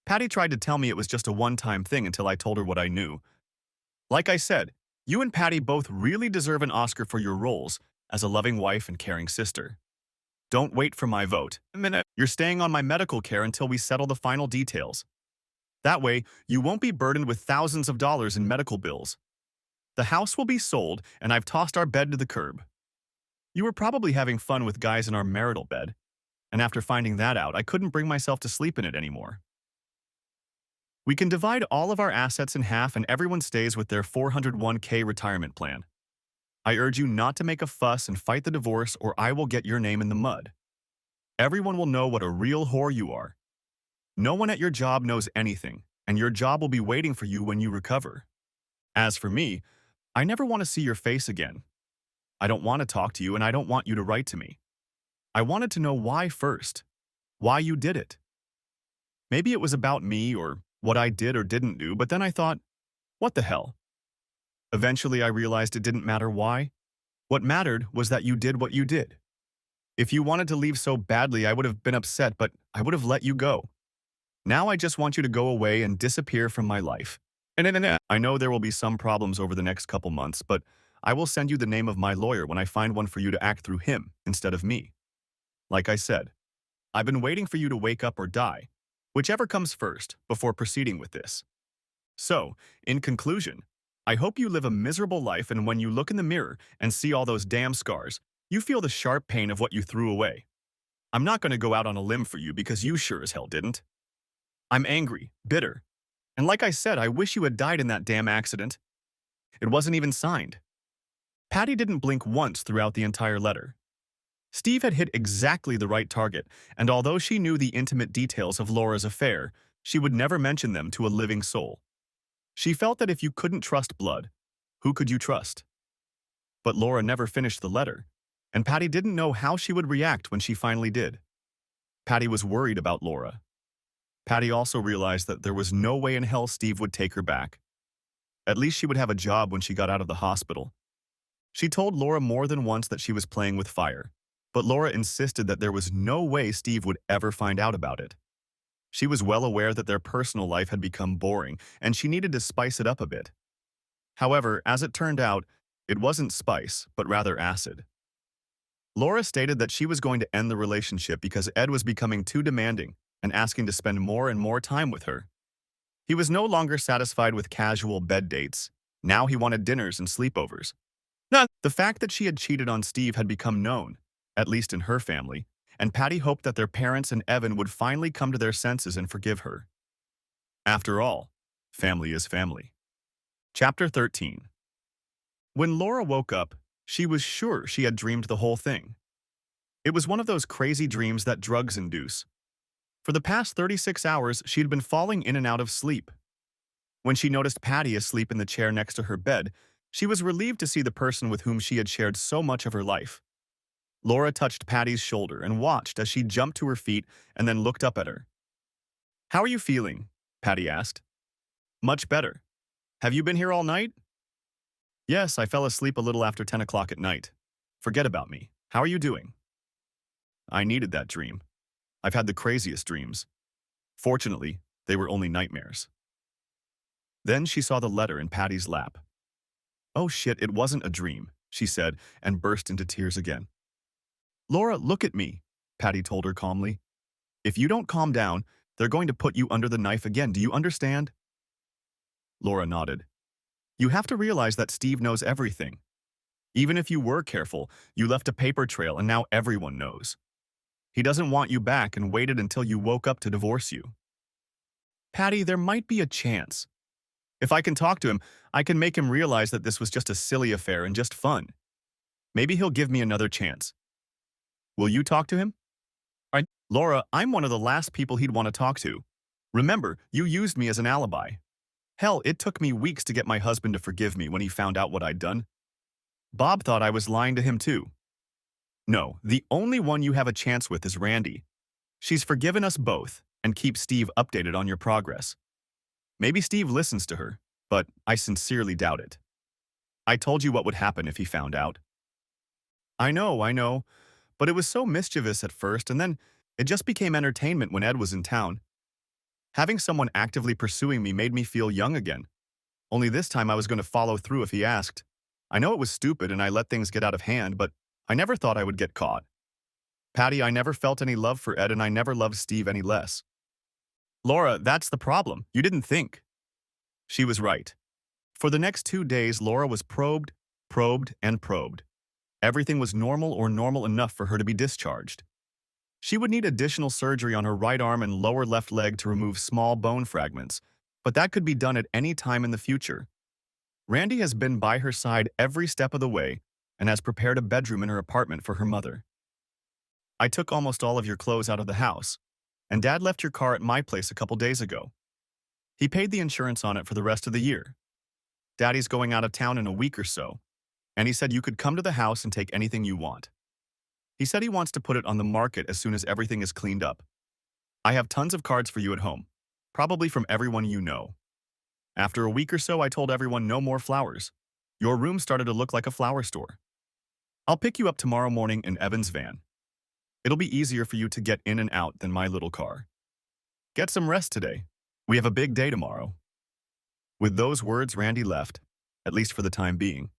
Patty tried to tell me it was just a one-time thing until I told her what I knew. Like I said, you and Patty both really deserve an Oscar for your roles as a loving wife and caring sister. Don't wait for my vote. You're staying on my medical care until we settle the final details. That way, you won't be burdened with thousands of dollars in medical bills. The house will be sold, and I've tossed our bed to the curb. You were probably having fun with guys in our marital bed, and after finding that out, I couldn't bring myself to sleep in it anymore. We can divide all of our assets in half and everyone stays with their 401k retirement plan. I urge you not to make a fuss and fight the divorce or I will get your name in the mud. Everyone will know what a real whore you are. No one at your job knows anything, and your job will be waiting for you when you recover. As for me, I never want to see your face again. I don't want to talk to you and I don't want you to write to me. I wanted to know why first. Why you did it. Maybe it was about me or what I did or didn't do, but then I thought, what the hell? Eventually, I realized it didn't matter why. What mattered was that you did what you did. If you wanted to leave so badly, I would have been upset, but I would have let you go. Now I just want you to go away and disappear from my life. And I know there will be some problems over the next couple months, but I will send you the name of my lawyer when I find one for you to act through him instead of me. Like I said, I've been waiting for you to wake up or die, whichever comes first, before proceeding with this. So, in conclusion, I hope you live a miserable life and when you look in the mirror and see all those damn scars, you feel the sharp pain of what you threw away. I'm not going to go out on a limb for you because you sure as hell didn't. I'm angry, bitter, and like I said, I wish you had died in that damn accident. It wasn't even signed. Patty didn't blink once throughout the entire letter. Steve had hit exactly the right target, and although she knew the intimate details of Laura's affair, she would never mention them to a living soul. She felt that if you couldn't trust blood, who could you trust? But Laura never finished the letter, and Patty didn't know how she would react when she finally did. Patty was worried about Laura. Patty also realized that there was no way in hell Steve would take her back. At least she would have a job when she got out of the hospital. She told Laura more than once that she was playing with fire, but Laura insisted that there was no way Steve would ever find out about it. She was well aware that their personal life had become boring, and she needed to spice it up a bit. However, as it turned out, it wasn't spice, but rather acid. Laura stated that she was going to end the relationship because Ed was becoming too demanding and asking to spend more and more time with her. He was no longer satisfied with casual bed dates. Now he wanted dinners and sleepovers. The fact that she had cheated on Steve had become known, at least in her family, and Patty hoped that their parents and Evan would finally come to their senses and forgive her. After all, family is family. Chapter 13. When Laura woke up, she was sure she had dreamed the whole thing. It was one of those crazy dreams that drugs induce. For the past 36 hours, she had been falling in and out of sleep. When she noticed Patty asleep in the chair next to her bed, she was relieved to see the person with whom she had shared so much of her life. Laura touched Patty's shoulder and watched as she jumped to her feet and then looked up at her. "How are you feeling?" Patty asked. "Much better. Have you been here all night?" "Yes, I fell asleep a little after 10 o'clock at night. Forget about me. How are you doing?" "I needed that dream. I've had the craziest dreams. Fortunately, they were only nightmares." Then she saw the letter in Patty's lap. "Oh shit, it wasn't a dream," she said and burst into tears again. "Laura, look at me," Patty told her calmly. "If you don't calm down, they're going to put you under the knife again. Do you understand?" Laura nodded. "You have to realize that Steve knows everything. Even if you were careful, you left a paper trail and now everyone knows. He doesn't want you back and waited until you woke up to divorce you." "Patty, there might be a chance. If I can talk to him, I can make him realize that this was just a silly affair and just fun. Maybe he'll give me another chance. Will you talk to him?" "Laura, I'm one of the last people he'd want to talk to. Remember, you used me as an alibi. Hell, it took me weeks to get my husband to forgive me when he found out what I'd done. Bob thought I was lying to him too. No, the only one you have a chance with is Randy. She's forgiven us both and keeps Steve updated on your progress. Maybe Steve listens to her, but I sincerely doubt it. I told you what would happen if he found out." I know, but it was so mischievous at first and then it just became entertainment when Ed was in town. Having someone actively pursuing me made me feel young again. Only this time I was going to follow through if he asked. I know it was stupid and I let things get out of hand, but I never thought I would get caught. Patty, I never felt any love for Ed and I never loved Steve any less. Laura, that's the problem. You didn't think. She was right. For the next 2 days, Laura was probed, and probed. Everything was normal or normal enough for her to be discharged. She would need additional surgery on her right arm and lower left leg to remove small bone fragments, but that could be done at any time in the future. Randy has been by her side every step of the way and has prepared a bedroom in her apartment for her mother. I took almost all of your clothes out of the house, and Dad left your car at my place a couple days ago. He paid the insurance on it for the rest of the year. Daddy's going out of town in a week or so, and he said you could come to the house and take anything you want. He said he wants to put it on the market as soon as everything is cleaned up. I have tons of cards for you at home, probably from everyone you know. After a week or so, I told everyone no more flowers. Your room started to look like a flower store. I'll pick you up tomorrow morning in Evan's van. It'll be easier for you to get in and out than my little car. Get some rest today. We have a big day tomorrow." With those words, Randy left, at least for the time being.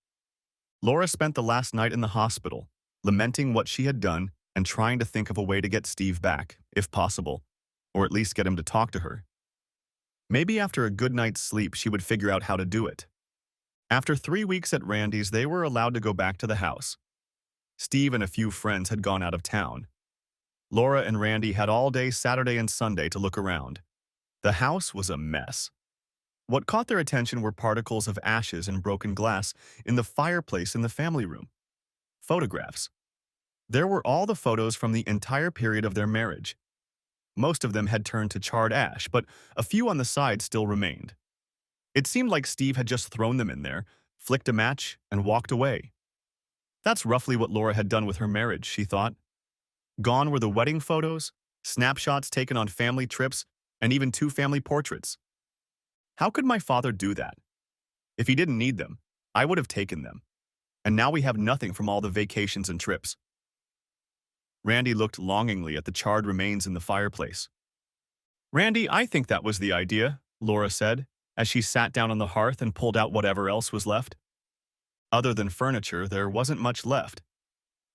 Laura spent the last night in the hospital, lamenting what she had done and trying to think of a way to get Steve back, if possible, or at least get him to talk to her. Maybe after a good night's sleep, she would figure out how to do it. After 3 weeks at Randy's, they were allowed to go back to the house. Steve and a few friends had gone out of town. Laura and Randy had all day Saturday and Sunday to look around. The house was a mess. What caught their attention were particles of ashes and broken glass in the fireplace in the family room. Photographs. There were all the photos from the entire period of their marriage. Most of them had turned to charred ash, but a few on the side still remained. It seemed like Steve had just thrown them in there, flicked a match, and walked away. That's roughly what Laura had done with her marriage, she thought. Gone were the wedding photos, snapshots taken on family trips, and even 2 family portraits. How could my father do that? If he didn't need them, I would have taken them. And now we have nothing from all the vacations and trips. Randy looked longingly at the charred remains in the fireplace. "Randy, I think that was the idea," Laura said, as she sat down on the hearth and pulled out whatever else was left. Other than furniture, there wasn't much left.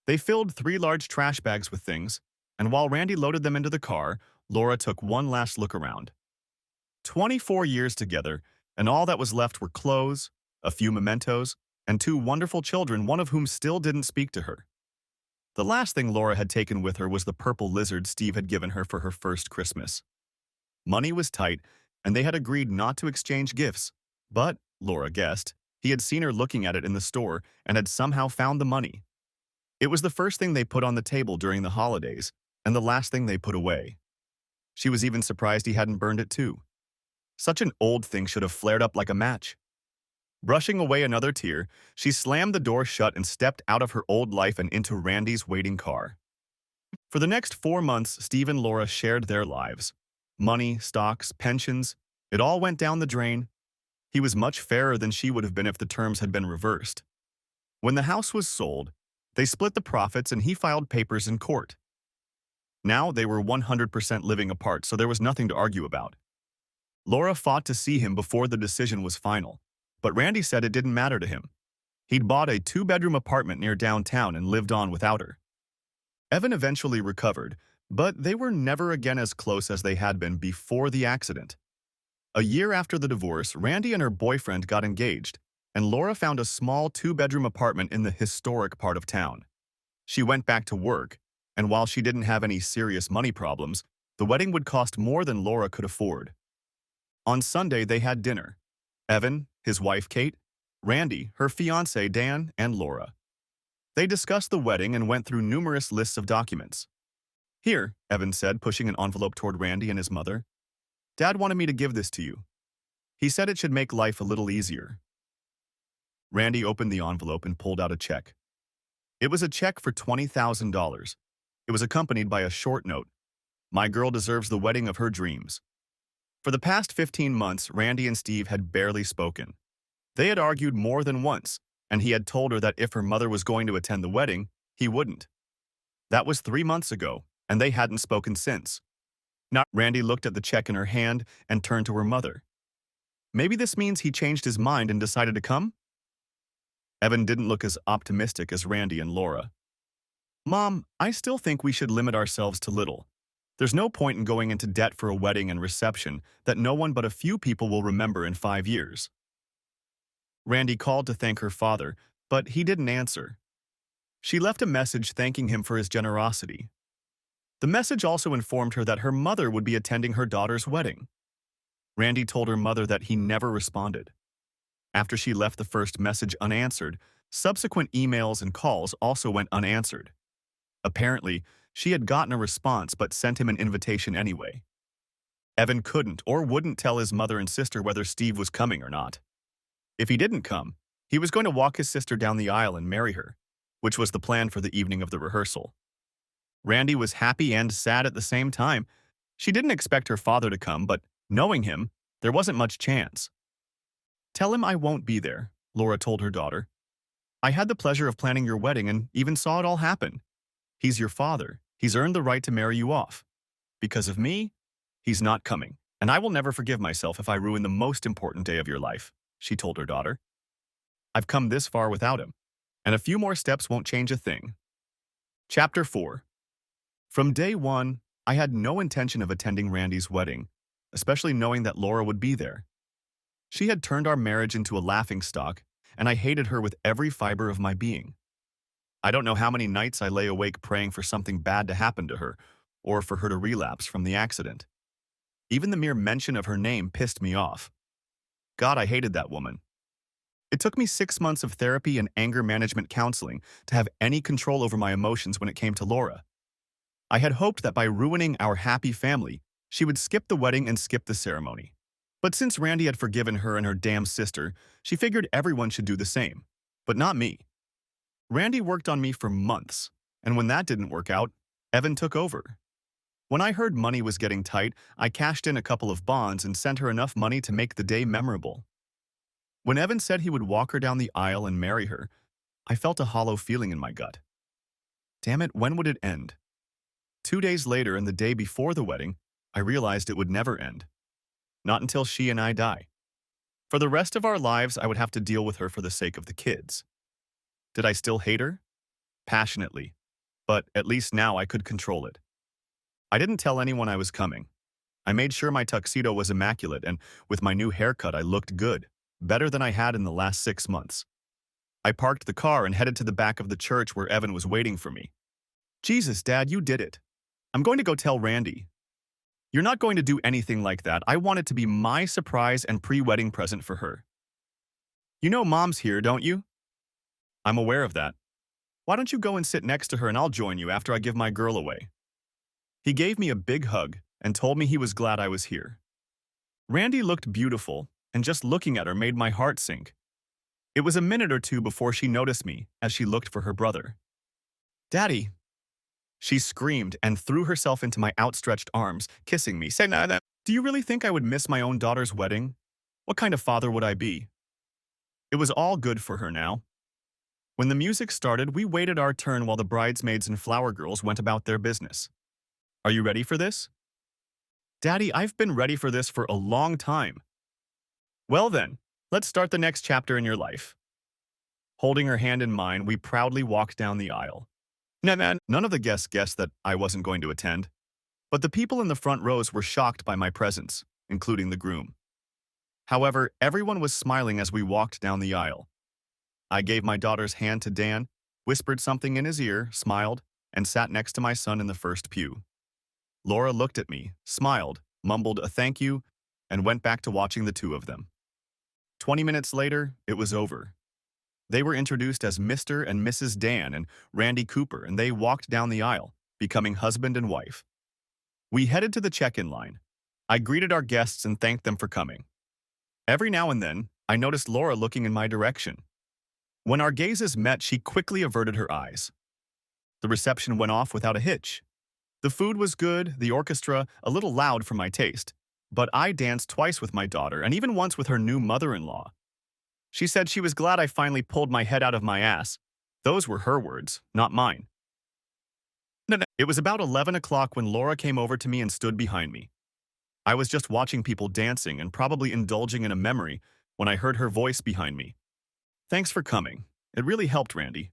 They filled 3 large trash bags with things, and while Randy loaded them into the car, Laura took one last look around. 24 years together, and all that was left were clothes, a few mementos, and 2 wonderful children, one of whom still didn't speak to her. The last thing Laura had taken with her was the purple lizard Steve had given her for her first Christmas. Money was tight, and they had agreed not to exchange gifts, but, Laura guessed, he had seen her looking at it in the store and had somehow found the money. It was the first thing they put on the table during the holidays, and the last thing they put away. She was even surprised he hadn't burned it too. Such an old thing should have flared up like a match. Brushing away another tear, she slammed the door shut and stepped out of her old life and into Randy's waiting car. For the next 4 months, Steve and Laura shared their lives. Money, stocks, pensions, it all went down the drain. He was much fairer than she would have been if the terms had been reversed. When the house was sold, they split the profits and he filed papers in court. Now they were 100% living apart, so there was nothing to argue about. Laura fought to see him before the decision was final, but Randy said it didn't matter to him. He'd bought a 2-bedroom apartment near downtown and lived on without her. Evan eventually recovered, but they were never again as close as they had been before the accident. A year after the divorce, Randy and her boyfriend got engaged, and Laura found a small 2-bedroom apartment in the historic part of town. She went back to work, and while she didn't have any serious money problems, the wedding would cost more than Laura could afford. On Sunday, they had dinner. Evan, his wife Kate, Randy, her fiancé Dan, and Laura. They discussed the wedding and went through numerous lists of documents. "Here," Evan said, pushing an envelope toward Randy and his mother. "Dad wanted me to give this to you. He said it should make life a little easier." Randy opened the envelope and pulled out a check. It was a check for $20,000. It was accompanied by a short note. "My girl deserves the wedding of her dreams." For the past 15 months, Randy and Steve had barely spoken. They had argued more than once, and he had told her that if her mother was going to attend the wedding, he wouldn't. That was 3 months ago, and they hadn't spoken since. Now, Randy looked at the check in her hand and turned to her mother. Maybe this means he changed his mind and decided to come? Evan didn't look as optimistic as Randy and Laura. "Mom, I still think we should limit ourselves to little. There's no point in going into debt for a wedding and reception that no one but a few people will remember in 5 years. Randy called to thank her father, but he didn't answer. She left a message thanking him for his generosity. The message also informed her that her mother would be attending her daughter's wedding. Randy told her mother that he never responded. After she left the first message unanswered, subsequent emails and calls also went unanswered. Apparently, she had gotten a response but sent him an invitation anyway. Evan couldn't or wouldn't tell his mother and sister whether Steve was coming or not. If he didn't come, he was going to walk his sister down the aisle and marry her, which was the plan for the evening of the rehearsal. Randy was happy and sad at the same time. She didn't expect her father to come, but knowing him, there wasn't much chance. "Tell him I won't be there," Laura told her daughter. "I had the pleasure of planning your wedding and even saw it all happen. He's your father. He's earned the right to marry you off. Because of me, he's not coming, and I will never forgive myself if I ruin the most important day of your life," she told her daughter. "I've come this far without him, and a few more steps won't change a thing." Chapter 4. From day one, I had no intention of attending Randy's wedding, especially knowing that Laura would be there. She had turned our marriage into a laughingstock, and I hated her with every fiber of my being. I don't know how many nights I lay awake praying for something bad to happen to her, or for her to relapse from the accident. Even the mere mention of her name pissed me off. God, I hated that woman. It took me 6 months of therapy and anger management counseling to have any control over my emotions when it came to Laura. I had hoped that by ruining our happy family, she would skip the wedding and skip the ceremony. But since Randy had forgiven her and her damn sister, she figured everyone should do the same. But not me. Randy worked on me for months, and when that didn't work out, Evan took over. When I heard money was getting tight, I cashed in a couple of bonds and sent her enough money to make the day memorable. When Evan said he would walk her down the aisle and marry her, I felt a hollow feeling in my gut. Damn it, when would it end? 2 days later and the day before the wedding, I realized it would never end. Not until she and I die. For the rest of our lives, I would have to deal with her for the sake of the kids. Did I still hate her? Passionately. But at least now I could control it. I didn't tell anyone I was coming. I made sure my tuxedo was immaculate, and with my new haircut I looked good, better than I had in the last 6 months. I parked the car and headed to the back of the church where Evan was waiting for me. "Jesus, Dad, you did it. I'm going to go tell Randy." "You're not going to do anything like that. I want it to be my surprise and pre-wedding present for her." "You know Mom's here, don't you?" "I'm aware of that. Why don't you go and sit next to her and I'll join you after I give my girl away." He gave me a big hug and told me he was glad I was here. Randy looked beautiful, and just looking at her made my heart sink. It was a minute or two before she noticed me as she looked for her brother. "Daddy!" She screamed and threw herself into my outstretched arms, kissing me. Say, "Nah, nah. Do you really think I would miss my own daughter's wedding? What kind of father would I be?" It was all good for her now. When the music started, we waited our turn while the bridesmaids and flower girls went about their business. "Are you ready for this?" "Daddy, I've been ready for this for a long time." "Well then, let's start the next chapter in your life." Holding her hand in mine, we proudly walked down the aisle. Nah, man, none of the guests guessed that I wasn't going to attend, but the people in the front rows were shocked by my presence, including the groom. However, everyone was smiling as we walked down the aisle. I gave my daughter's hand to Dan, whispered something in his ear, smiled, and sat next to my son in the first pew. Laura looked at me, smiled, mumbled a thank you, and went back to watching the two of them. 20 minutes later, it was over. They were introduced as Mr. and Mrs. Dan and Randy Cooper, and they walked down the aisle, becoming husband and wife. We headed to the check-in line. I greeted our guests and thanked them for coming. Every now and then, I noticed Laura looking in my direction. When our gazes met, she quickly averted her eyes. The reception went off without a hitch. The food was good, the orchestra a little loud for my taste, but I danced twice with my daughter and even once with her new mother-in-law. She said she was glad I finally pulled my head out of my ass. Those were her words, not mine. No. It was about 11 o'clock when Laura came over to me and stood behind me. I was just watching people dancing and probably indulging in a memory when I heard her voice behind me. "Thanks for coming. It really helped, Randy."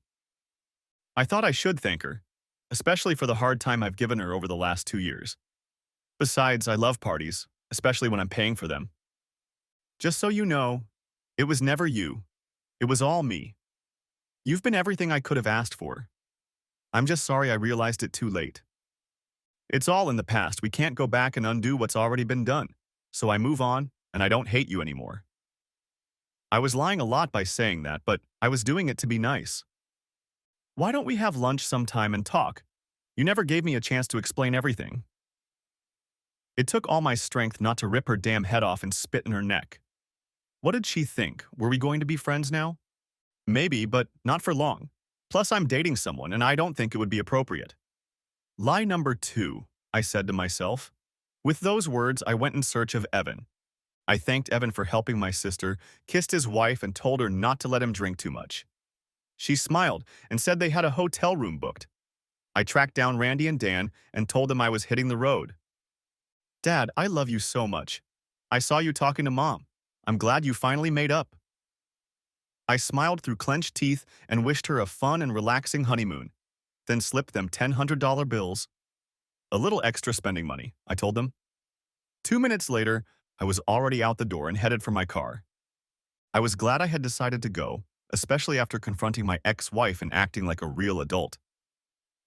I thought I should thank her, especially for the hard time I've given her over the last 2 years. Besides, I love parties, especially when I'm paying for them. "Just so you know, it was never you. It was all me. You've been everything I could have asked for. I'm just sorry I realized it too late. It's all in the past. We can't go back and undo what's already been done. So I move on, and I don't hate you anymore." I was lying a lot by saying that, but I was doing it to be nice. "Why don't we have lunch sometime and talk? You never gave me a chance to explain everything." It took all my strength not to rip her damn head off and spit in her neck. What did she think? Were we going to be friends now? Maybe, but not for long. Plus, I'm dating someone, and I don't think it would be appropriate. Lie number 2, I said to myself. With those words, I went in search of Evan. I thanked Evan for helping my sister, kissed his wife, and told her not to let him drink too much. She smiled and said they had a hotel room booked. I tracked down Randy and Dan and told them I was hitting the road. "Dad, I love you so much. I saw you talking to Mom. I'm glad you finally made up." I smiled through clenched teeth and wished her a fun and relaxing honeymoon, then slipped them $100 bills. "A little extra spending money," I told them. 2 minutes later, I was already out the door and headed for my car. I was glad I had decided to go, especially after confronting my ex-wife and acting like a real adult.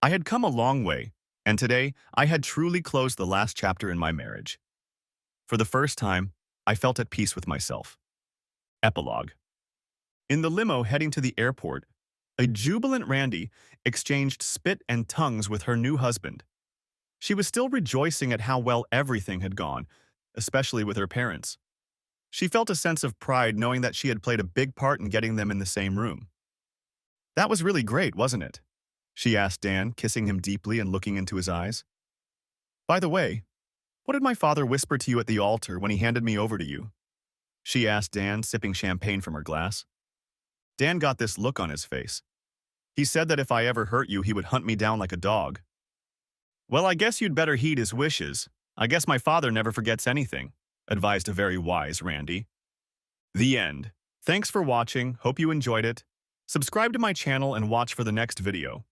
I had come a long way, and today I had truly closed the last chapter in my marriage. For the first time, I felt at peace with myself. Epilogue. In the limo heading to the airport, a jubilant Randy exchanged spit and tongues with her new husband. She was still rejoicing at how well everything had gone, especially with her parents. She felt a sense of pride knowing that she had played a big part in getting them in the same room. "That was really great, wasn't it?" she asked Dan, kissing him deeply and looking into his eyes. "By the way, what did my father whisper to you at the altar when he handed me over to you?" she asked Dan, sipping champagne from her glass. Dan got this look on his face. "He said that if I ever hurt you, he would hunt me down like a dog." "Well, I guess you'd better heed his wishes. I guess my father never forgets anything," advised a very wise Randy. The end. Thanks for watching. Hope you enjoyed it. Subscribe to my channel and watch for the next video.